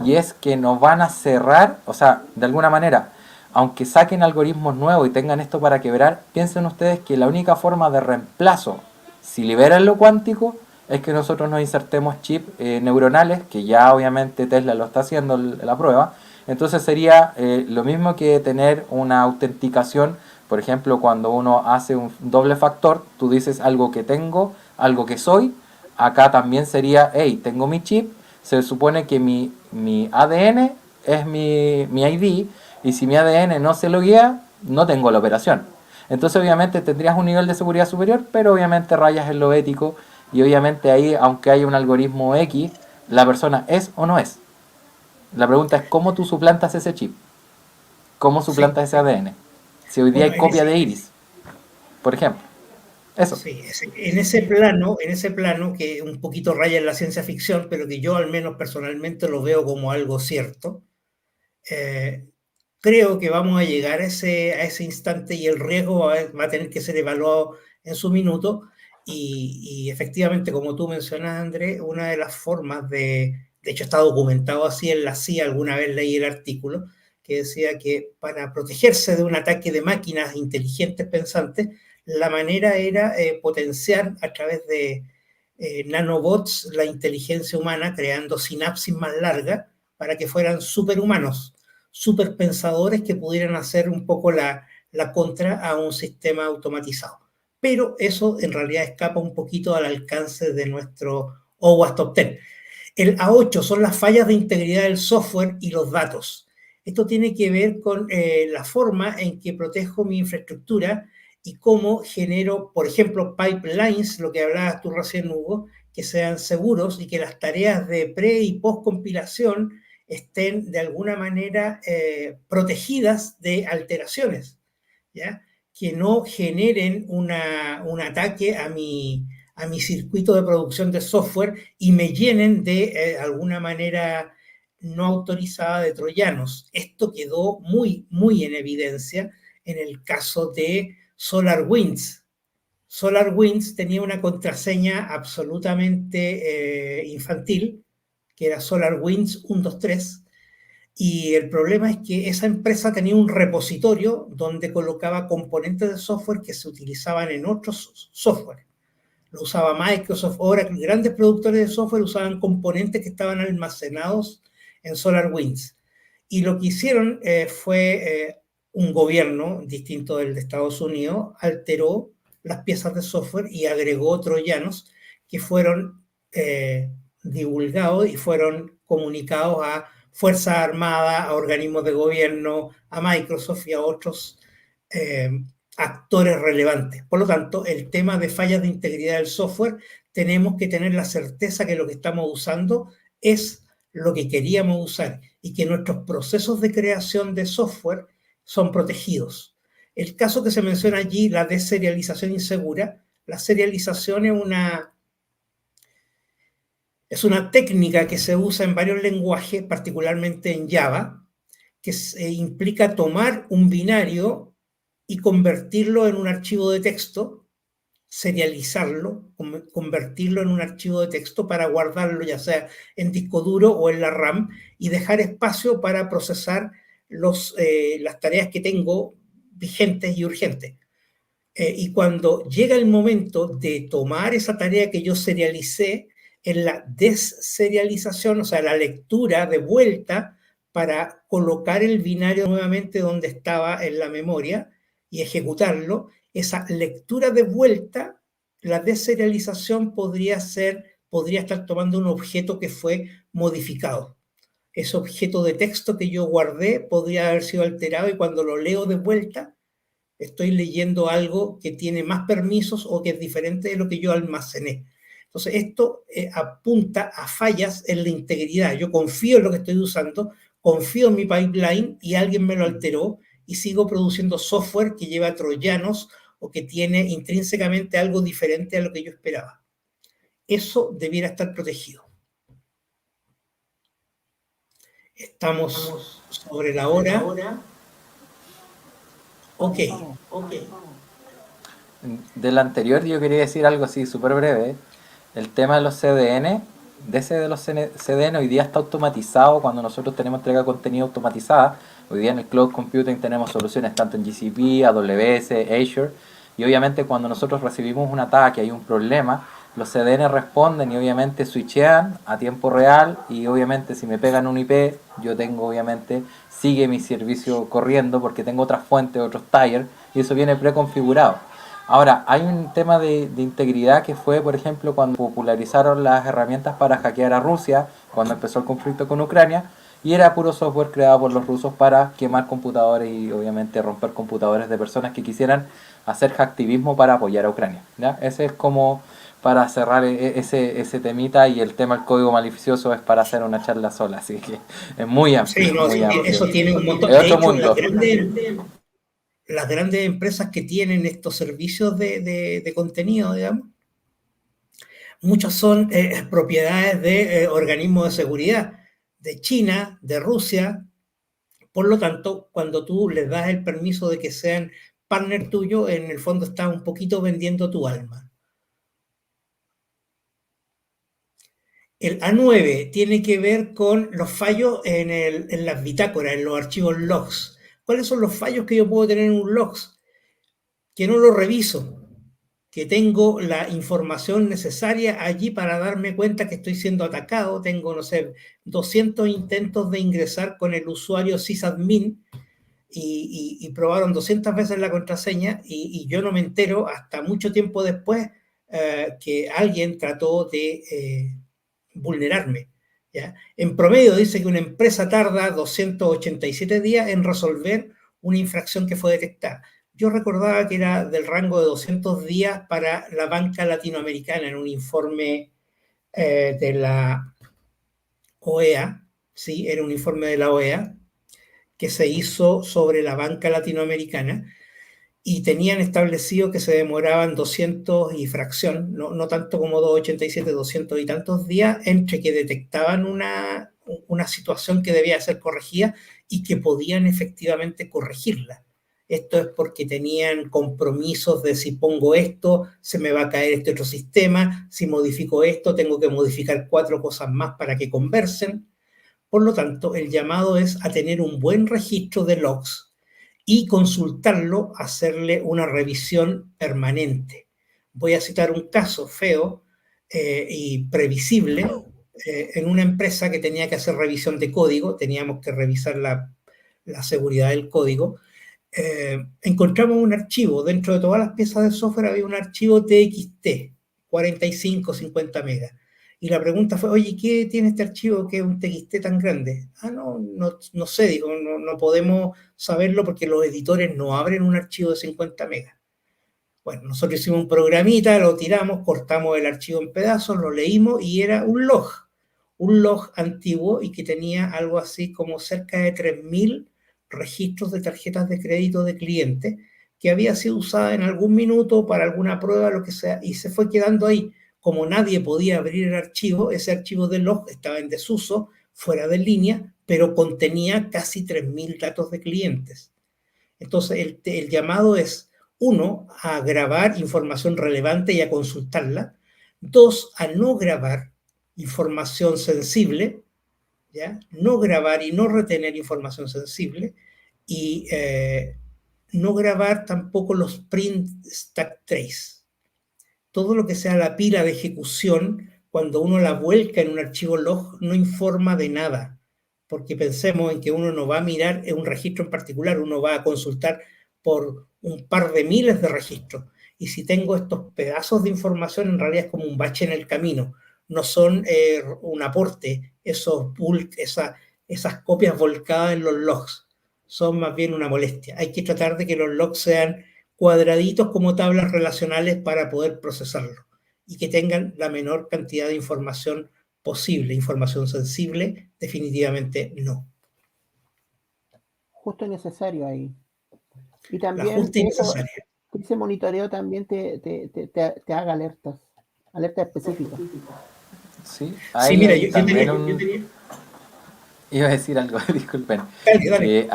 y es que nos van a cerrar, o sea, de alguna manera, aunque saquen algoritmos nuevos y tengan esto para quebrar, piensen ustedes que la única forma de reemplazo, si liberan lo cuántico, es que nosotros nos insertemos chips neuronales, que ya obviamente Tesla lo está haciendo la prueba. Entonces sería lo mismo que tener una autenticación, por ejemplo, cuando uno hace un doble factor, tú dices algo que tengo, algo que soy, acá también sería, hey, tengo mi chip, se supone que mi ADN es mi ID, y si mi ADN no se lo guía, no tengo la operación. Entonces obviamente tendrías un nivel de seguridad superior, pero obviamente rayas en lo ético, y obviamente ahí, aunque haya un algoritmo X, la persona es o no es. La pregunta es cómo tú suplantas ese chip, cómo Sí, suplantas ese ADN. Si hoy día bueno, hay copia de iris, por ejemplo. Eso. sí, en ese plano que un poquito raya en la ciencia ficción, pero que yo al menos personalmente lo veo como algo cierto, eh, creo que vamos a llegar a ese instante y el riesgo va a tener que ser evaluado en su minuto. Y efectivamente, como tú mencionas, Andrés, una de las formas de hecho está documentado así en la CIA, alguna vez leí el artículo, que decía que para protegerse de un ataque de máquinas inteligentes pensantes, la manera era potenciar a través de nanobots la inteligencia humana, creando sinapsis más largas para que fueran superhumanos, superpensadores que pudieran hacer un poco la contra a un sistema automatizado. Pero eso en realidad escapa un poquito al alcance de nuestro OWASP Top 10. El A8 son las fallas de integridad del software y los datos. Esto tiene que ver con la forma en que protejo mi infraestructura y cómo genero, por ejemplo, pipelines, lo que hablabas tú recién, Hugo, que sean seguros y que las tareas de pre y post compilación estén de alguna manera protegidas de alteraciones, ¿ya? Que no generen un ataque a mi circuito de producción de software y me llenen de alguna manera no autorizada de troyanos. Esto quedó muy, muy en evidencia en el caso de SolarWinds. SolarWinds tenía una contraseña absolutamente infantil, que era SolarWinds 123, y el problema es que esa empresa tenía un repositorio donde colocaba componentes de software que se utilizaban en otros software. Lo usaba Microsoft, Oracle, grandes productores de software usaban componentes que estaban almacenados en SolarWinds. Y lo que hicieron fue un gobierno distinto del de Estados Unidos, alteró las piezas de software y agregó troyanos que fueron divulgados y fueron comunicados a Fuerzas Armadas, a organismos de gobierno, a Microsoft y a otros actores relevantes. Por lo tanto, el tema de fallas de integridad del software, tenemos que tener la certeza que lo que estamos usando es lo que queríamos usar y que nuestros procesos de creación de software son protegidos. El caso que se menciona allí, la deserialización insegura, la serialización es una técnica que se usa en varios lenguajes, particularmente en Java, que implica tomar un binario y convertirlo en un archivo de texto, serializarlo, convertirlo en un archivo de texto para guardarlo ya sea en disco duro o en la RAM y dejar espacio para procesar las tareas que tengo vigentes y urgentes. Y cuando llega el momento de tomar esa tarea que yo serialicé, en la deserialización, o sea, la lectura de vuelta para colocar el binario nuevamente donde estaba en la memoria y ejecutarlo, esa lectura de vuelta, la deserialización podría estar tomando un objeto que fue modificado. Ese objeto de texto que yo guardé podría haber sido alterado y cuando lo leo de vuelta, estoy leyendo algo que tiene más permisos o que es diferente de lo que yo almacené. Entonces, esto apunta a fallas en la integridad. Yo confío en lo que estoy usando, confío en mi pipeline y alguien me lo alteró y sigo produciendo software que lleva troyanos o que tiene intrínsecamente algo diferente a lo que yo esperaba. Eso debiera estar protegido. Estamos sobre la hora. Ok. Del anterior yo quería decir algo así súper breve. El tema de los CDN, de los CDN hoy día está automatizado cuando nosotros tenemos entrega de contenido automatizada. Hoy día en el Cloud Computing tenemos soluciones tanto en GCP, AWS, Azure. Y obviamente cuando nosotros recibimos un ataque, hay un problema, los CDN responden y obviamente switchean a tiempo real y obviamente si me pegan un IP, yo tengo obviamente, sigue mi servicio corriendo porque tengo otras fuentes, otros tiers y eso viene preconfigurado. Ahora, hay un tema de integridad que fue, por ejemplo, cuando popularizaron las herramientas para hackear a Rusia, cuando empezó el conflicto con Ucrania, y era puro software creado por los rusos para quemar computadores y obviamente romper computadores de personas que quisieran hacer hacktivismo para apoyar a Ucrania, ¿ya? Ese es como para cerrar ese temita y el tema del código malicioso es para hacer una charla sola, así que es muy amplio. Sí, no, muy amplio. Eso tiene un montón. Es De otro hecho, mundo. Las grandes empresas que tienen estos servicios de contenido, digamos, muchas son propiedades de organismos de seguridad de China, de Rusia. Por lo tanto, cuando tú les das el permiso de que sean partner tuyo, en el fondo estás un poquito vendiendo tu alma. El A9 tiene que ver con los fallos en las bitácoras, en los archivos logs. ¿Cuáles son los fallos que yo puedo tener en un logs? Que no lo reviso, que tengo la información necesaria allí para darme cuenta que estoy siendo atacado. Tengo, no sé, 200 intentos de ingresar con el usuario sysadmin y probaron 200 veces la contraseña y yo no me entero hasta mucho tiempo después que alguien trató de vulnerarme. ¿Ya? En promedio dice que una empresa tarda 287 días en resolver una infracción que fue detectada. Yo recordaba que era del rango de 200 días para la banca latinoamericana en un informe de la OEA, ¿sí? Era un informe de la OEA que se hizo sobre la banca latinoamericana y tenían establecido que se demoraban 200 y fracción, no tanto como 287, 200 y tantos días entre que detectaban una situación que debía ser corregida y que podían efectivamente corregirla. Esto es porque tenían compromisos de si pongo esto, se me va a caer este otro sistema, si modifico esto, tengo que modificar 4 cosas más para que conversen. Por lo tanto, el llamado es a tener un buen registro de logs y consultarlo, hacerle una revisión permanente. Voy a citar un caso feo y previsible en una empresa que tenía que hacer revisión de código, teníamos que revisar la seguridad del código. Encontramos un archivo, dentro de todas las piezas de software había un archivo TXT, 45, 50 megas. Y la pregunta fue, oye, ¿qué tiene este archivo que es un TXT tan grande? No sé, digo, no podemos saberlo porque los editores no abren un archivo de 50 megas. Bueno, nosotros hicimos un programita, lo tiramos, cortamos el archivo en pedazos, lo leímos y era un log antiguo y que tenía algo así como cerca de 3.000 registros de tarjetas de crédito de clientes que había sido usada en algún minuto para alguna prueba, lo que sea, y se fue quedando ahí. Como nadie podía abrir el archivo, ese archivo de log estaba en desuso, fuera de línea, pero contenía casi 3.000 datos de clientes. Entonces, el llamado es, uno, a grabar información relevante y a consultarla. Dos, a no grabar información sensible, ¿ya? No grabar y no retener información sensible. Y no grabar tampoco los print stack trace. Todo lo que sea la pila de ejecución, cuando uno la vuelca en un archivo log, no informa de nada, porque pensemos en que uno no va a mirar en un registro en particular, uno va a consultar por un par de miles de registros. Y si tengo estos pedazos de información, en realidad es como un bache en el camino, no son un aporte, esos bulk, esas copias volcadas en los logs, son más bien una molestia. Hay que tratar de que los logs sean cuadraditos como tablas relacionales para poder procesarlo y que tengan la menor cantidad de información posible. Información sensible, definitivamente no. Justo y necesario ahí. Y La también justa y que eso, necesaria. que ese monitoreo también te haga alertas específicas. Sí, Sí, ahí mira, hay yo también tenía... Iba a decir algo, disculpen. Dale.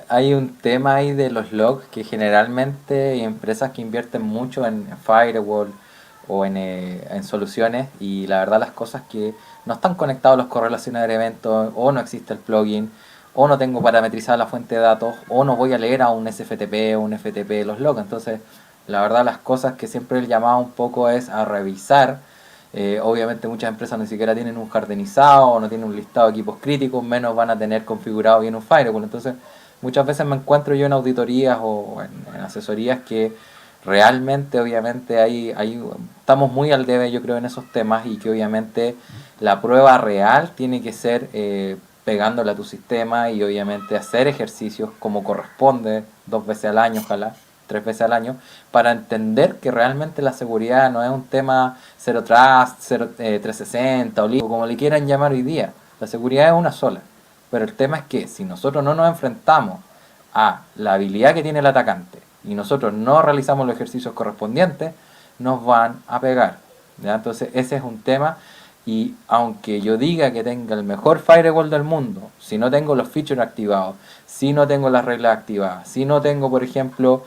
Hay un tema ahí de los logs que generalmente hay empresas que invierten mucho en firewall o en soluciones y la verdad las cosas que no están conectados los correlacionadores de eventos o no existe el plugin o no tengo parametrizada la fuente de datos o no voy a leer a un SFTP o un FTP los logs. Entonces, la verdad las cosas que siempre el llamado un poco es a revisar. Obviamente muchas empresas ni siquiera tienen un jardinizado o no tienen un listado de equipos críticos, menos van a tener configurado bien un firewall. Entonces muchas veces me encuentro yo en auditorías o en asesorías que realmente obviamente estamos muy al debe yo creo en esos temas y que obviamente la prueba real tiene que ser pegándole a tu sistema y obviamente hacer ejercicios como corresponde 2 veces al año, ojalá 3 veces al año, para entender que realmente la seguridad no es un tema Zero Trust, 360 o como le quieran llamar hoy día. La seguridad es una sola. Pero el tema es que si nosotros no nos enfrentamos a la habilidad que tiene el atacante y nosotros no realizamos los ejercicios correspondientes, nos van a pegar. ¿Ya? Entonces ese es un tema y aunque yo diga que tenga el mejor firewall del mundo, si no tengo los features activados, si no tengo las reglas activadas, si no tengo por ejemplo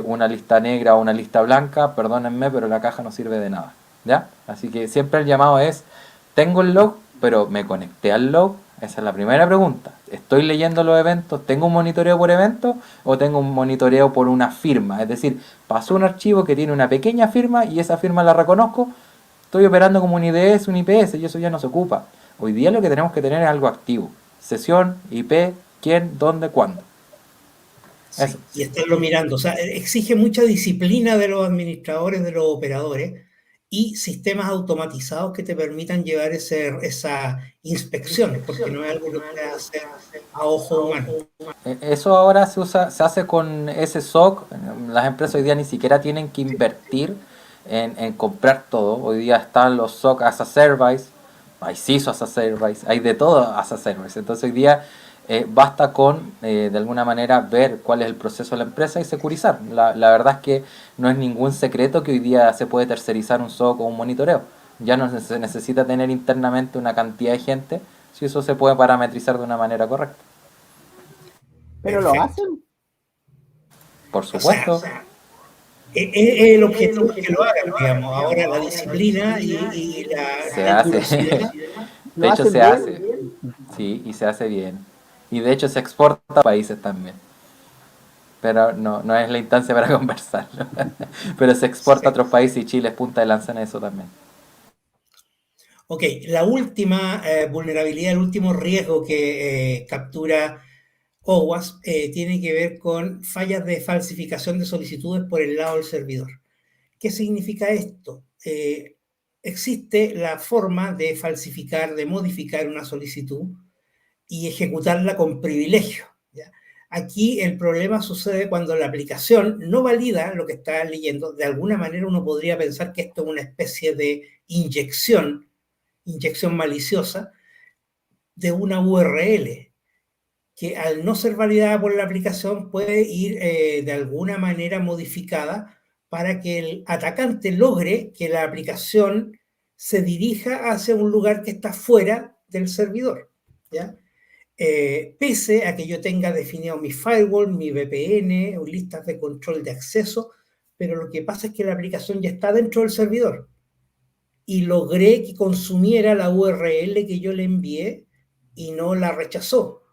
una lista negra o una lista blanca, perdónenme, pero la caja no sirve de nada. ¿Ya? Así que siempre el llamado es, tengo el log, pero me conecté al log. Esa es la primera pregunta. ¿Estoy leyendo los eventos? ¿Tengo un monitoreo por evento o tengo un monitoreo por una firma? Es decir, pasó un archivo que tiene una pequeña firma y esa firma la reconozco. Estoy operando como un IDS, un IPS y eso ya no se ocupa. Hoy día lo que tenemos que tener es algo activo. Sesión, IP, quién, dónde, cuándo. Eso. Sí, y estarlo mirando. O sea, exige mucha disciplina de los administradores, de los operadores y sistemas automatizados que te permitan llevar esas inspecciones, porque no es algo que puedas hacer a ojo humano. Eso ahora se hace con ese SOC. Las empresas hoy día ni siquiera tienen que invertir en comprar todo. Hoy día están los SOC as a service, hay CISO as a service, hay de todo as a service. Entonces hoy día basta con de alguna manera ver cuál es el proceso de la empresa y securizar. La verdad es que no es ningún secreto que hoy día se puede tercerizar un SOC o un monitoreo. Ya no se necesita tener internamente una cantidad de gente si eso se puede parametrizar de una manera correcta. Pero lo hacen. Por supuesto. O sea, el objetivo es que lo hagan, digamos. Ahora la disciplina y Se la hace. rigurosidad. De hecho se hace. Sí, y se hace bien. Y de hecho se exporta a países también. Pero no es la instancia para conversarlo. Pero se exporta a otros países y Chile es punta de lanza en eso también. Ok, la última vulnerabilidad, el último riesgo que captura OWASP tiene que ver con fallas de falsificación de solicitudes por el lado del servidor. ¿Qué significa esto? Existe la forma de falsificar, de modificar una solicitud y ejecutarla con privilegio. ¿Ya? Aquí el problema sucede cuando la aplicación no valida lo que está leyendo. De alguna manera uno podría pensar que esto es una especie de inyección maliciosa de una URL que al no ser validada por la aplicación puede ir de alguna manera modificada para que el atacante logre que la aplicación se dirija hacia un lugar que está fuera del servidor. ¿Ya? Pese a que yo tenga definido mi firewall, mi VPN, o listas de control de acceso, pero lo que pasa es que la aplicación ya está dentro del servidor y logré que consumiera la URL que yo le envié y no la rechazó,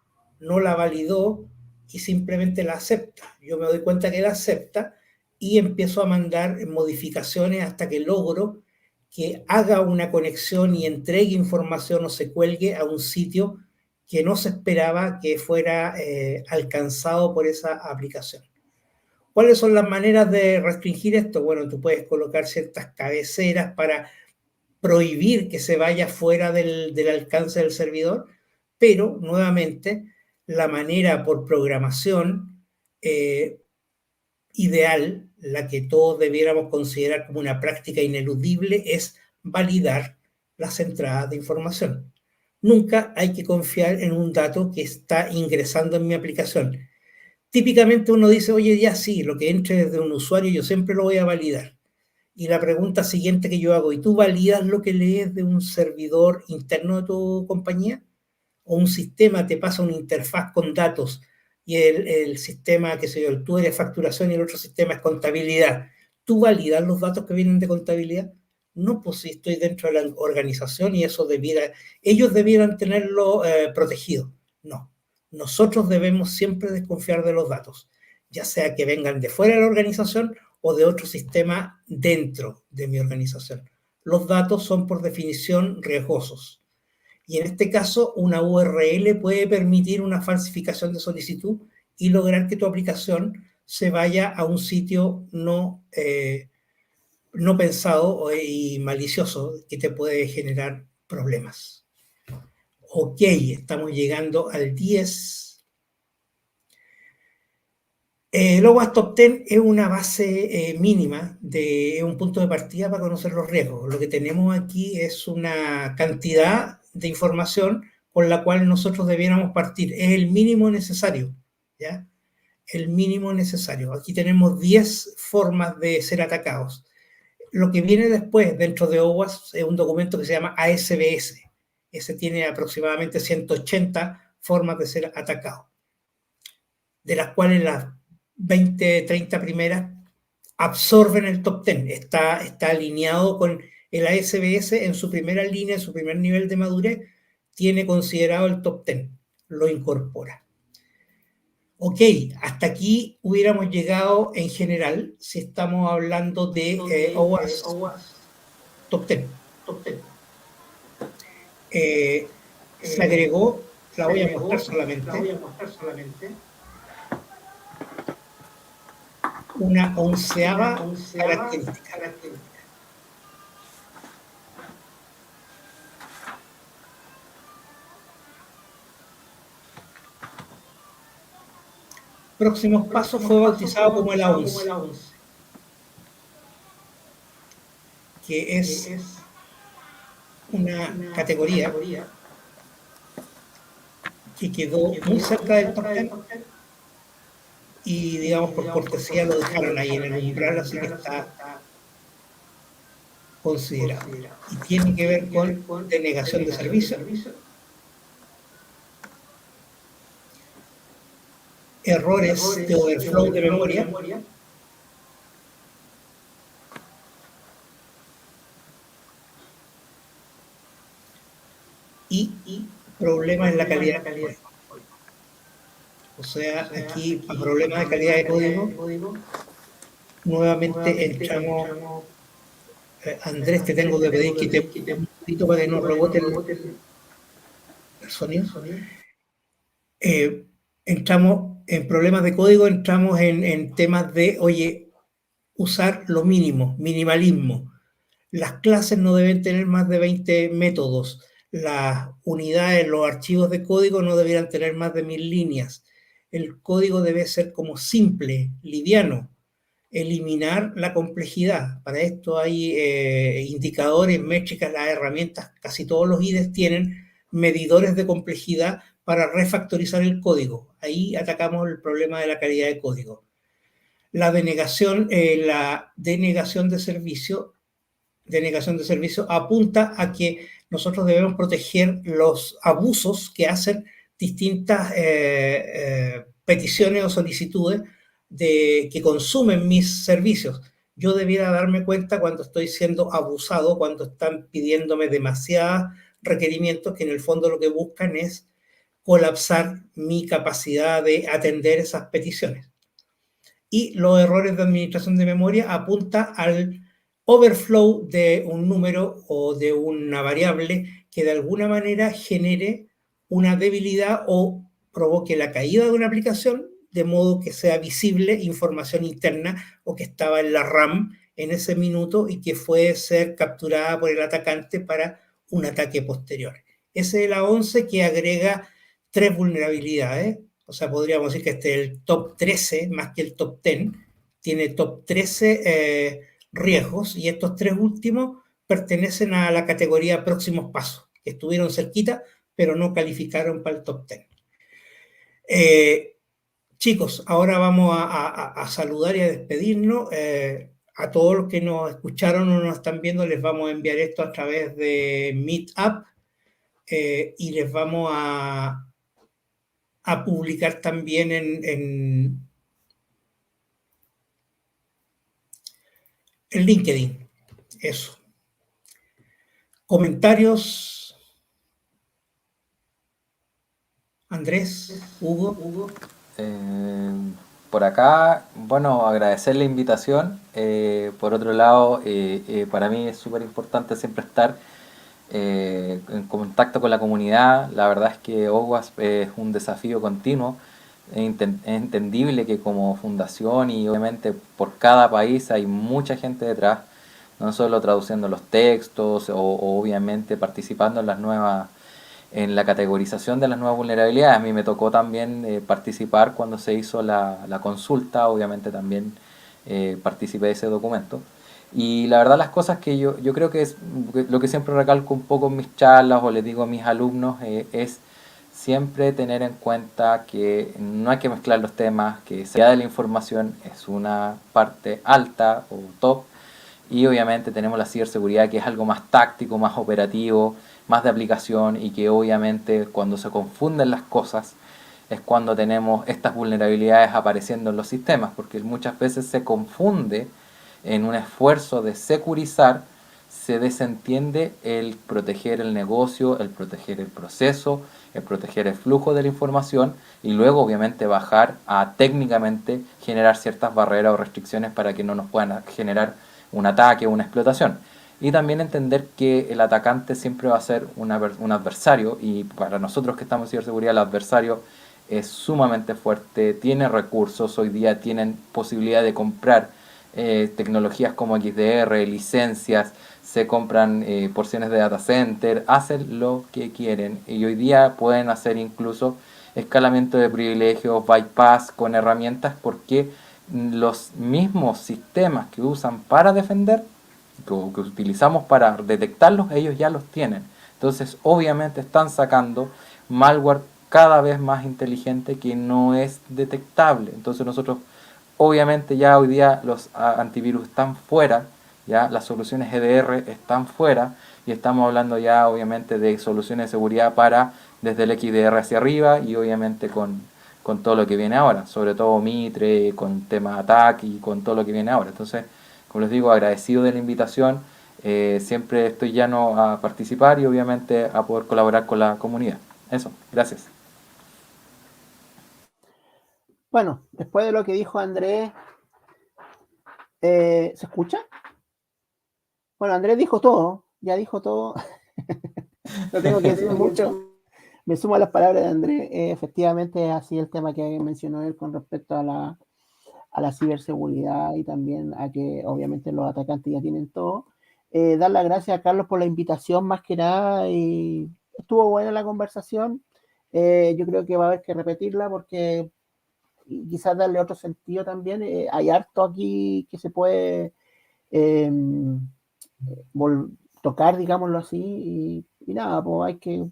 no la validó y simplemente la acepta. Yo me doy cuenta que la acepta y empiezo a mandar modificaciones hasta que logro que haga una conexión y entregue información o se cuelgue a un sitio que no se esperaba que fuera alcanzado por esa aplicación. ¿Cuáles son las maneras de restringir esto? Bueno, tú puedes colocar ciertas cabeceras para prohibir que se vaya fuera del alcance del servidor, pero nuevamente la manera por programación ideal, la que todos debiéramos considerar como una práctica ineludible, es validar las entradas de información. Nunca hay que confiar en un dato que está ingresando en mi aplicación. Típicamente uno dice, oye, ya sí, lo que entre desde un usuario yo siempre lo voy a validar. Y la pregunta siguiente que yo hago, ¿y tú validas lo que lees de un servidor interno de tu compañía? ¿O un sistema te pasa una interfaz con datos y el sistema, qué sé yo, tú eres facturación y el otro sistema es contabilidad? ¿Tú validas los datos que vienen de contabilidad? No, pues si estoy dentro de la organización y eso ellos debieran tenerlo protegido. No, nosotros debemos siempre desconfiar de los datos, ya sea que vengan de fuera de la organización o de otro sistema dentro de mi organización. Los datos son por definición riesgosos. Y en este caso, una URL puede permitir una falsificación de solicitud y lograr que tu aplicación se vaya a un sitio no pensado y malicioso que te puede generar problemas. Ok, estamos llegando al 10. El OWASP Top 10 es una base mínima, es un punto de partida para conocer los riesgos. Lo que tenemos aquí es una cantidad de información con la cual nosotros debiéramos partir. Es el mínimo necesario, ¿ya? El mínimo necesario. Aquí tenemos 10 formas de ser atacados. Lo que viene después dentro de OWASP es un documento que se llama ASBS. Ese tiene aproximadamente 180 formas de ser atacado, de las cuales las 20, 30 primeras absorben el top 10. Está alineado con el ASBS en su primera línea, en su primer nivel de madurez, tiene considerado el top 10, lo incorpora. Ok, hasta aquí hubiéramos llegado en general si estamos hablando de OWASP top 10. Se agregó, la voy a mostrar solamente. una onceava característica. Próximos Pasos fue bautizado como el A11, que es una categoría que quedó muy cerca del top 10 y, digamos, por cortesía lo dejaron ahí en el umbral, así que está considerado. Y tiene que ver con denegación de servicio, errores de overflow de memoria y problemas en la calidad del código. O sea, aquí, a problemas de calidad de código, nuevamente entramos. Andrés, te tengo que pedir que te un poquito para que no rebote el sonido. Entramos en problemas de código, entramos en temas de, oye, usar lo mínimo, minimalismo. Las clases no deben tener más de 20 métodos. Las unidades, los archivos de código no deberían tener más de 1000 líneas. El código debe ser como simple, liviano. Eliminar la complejidad. Para esto hay indicadores, métricas, las herramientas, casi todos los IDEs tienen medidores de complejidad para refactorizar el código. Ahí atacamos el problema de la calidad de código. La denegación de servicio apunta a que nosotros debemos proteger los abusos que hacen distintas peticiones o solicitudes que consumen mis servicios. Yo debiera darme cuenta cuando estoy siendo abusado, cuando están pidiéndome demasiados requerimientos que en el fondo lo que buscan es colapsar mi capacidad de atender esas peticiones. Y los errores de administración de memoria apunta al overflow de un número o de una variable que de alguna manera genere una debilidad o provoque la caída de una aplicación de modo que sea visible información interna o que estaba en la RAM en ese minuto y que puede ser capturada por el atacante para un ataque posterior. Ese es la 11 que agrega 3 vulnerabilidades. O sea, podríamos decir que este es el top 13 más que el top 10. Tiene top 13 riesgos y estos 3 últimos pertenecen a la categoría próximos pasos, que estuvieron cerquita, pero no calificaron para el top 10. Chicos, ahora vamos a saludar y a despedirnos. A todos los que nos escucharon o nos están viendo, les vamos a enviar esto a través de Meetup y les vamos a publicar también en LinkedIn. Eso. Comentarios. Andrés, Hugo. Por acá, bueno, agradecer la invitación. Por otro lado, para mí es súper importante siempre estar en contacto con la comunidad. La verdad es que OWASP es un desafío continuo. Es entendible que como fundación y obviamente por cada país hay mucha gente detrás, no solo traduciendo los textos o obviamente participando en la categorización de las nuevas vulnerabilidades. A mí me tocó también participar cuando se hizo la consulta, obviamente también participé de ese documento. Y la verdad las cosas que yo creo que es lo que siempre recalco un poco en mis charlas o les digo a mis alumnos es siempre tener en cuenta que no hay que mezclar los temas, que seguridad de la información es una parte alta o top y obviamente tenemos la ciberseguridad que es algo más táctico, más operativo, más de aplicación y que obviamente cuando se confunden las cosas es cuando tenemos estas vulnerabilidades apareciendo en los sistemas, porque muchas veces se confunde en un esfuerzo de securizar, se desentiende el proteger el negocio, el proteger el proceso, el proteger el flujo de la información y luego obviamente bajar a técnicamente generar ciertas barreras o restricciones para que no nos puedan generar un ataque o una explotación. Y también entender que el atacante siempre va a ser un adversario y para nosotros que estamos en ciberseguridad el adversario es sumamente fuerte, tiene recursos, hoy día tienen posibilidad de comprar tecnologías como XDR, licencias, se compran porciones de data center, hacen lo que quieren y hoy día pueden hacer incluso escalamiento de privilegios, bypass con herramientas porque los mismos sistemas que usan para defender, que utilizamos para detectarlos, ellos ya los tienen. Entonces obviamente están sacando malware cada vez más inteligente que no es detectable. Entonces nosotros obviamente ya hoy día los antivirus están fuera, ya las soluciones EDR están fuera y estamos hablando ya obviamente de soluciones de seguridad para desde el XDR hacia arriba y obviamente con todo lo que viene ahora, sobre todo Mitre, con tema ATAC y con todo lo que viene ahora. Entonces, como les digo, agradecido de la invitación, siempre estoy llano a participar y obviamente a poder colaborar con la comunidad. Eso, gracias. Bueno, después de lo que dijo Andrés, ¿se escucha? Bueno, Andrés dijo todo, ya dijo todo. No tengo que decir mucho. Me sumo a las palabras de Andrés. Efectivamente, así el tema que mencionó él con respecto a la ciberseguridad y también a que obviamente los atacantes ya tienen todo. Dar las gracias a Carlos por la invitación más que nada y estuvo buena la conversación. Yo creo que va a haber que repetirla porque quizás darle otro sentido también. Hay harto aquí que se puede eh, tocar, digámoslo así, y nada, pues hay que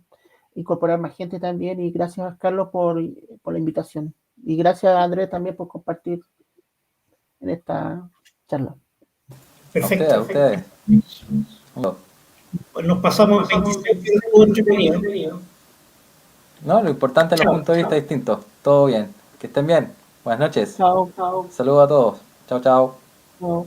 incorporar más gente también y gracias Carlos por la invitación y gracias a Andrés también por compartir en esta charla. Perfecto. A ustedes. Pues nos pasamos 26 minutos, estuvo entretenido. No, lo importante es los puntos de vista distintos. Todo bien. Que estén bien. Buenas noches. Chao, chao. Saludos a todos. Chao, chao. Chao.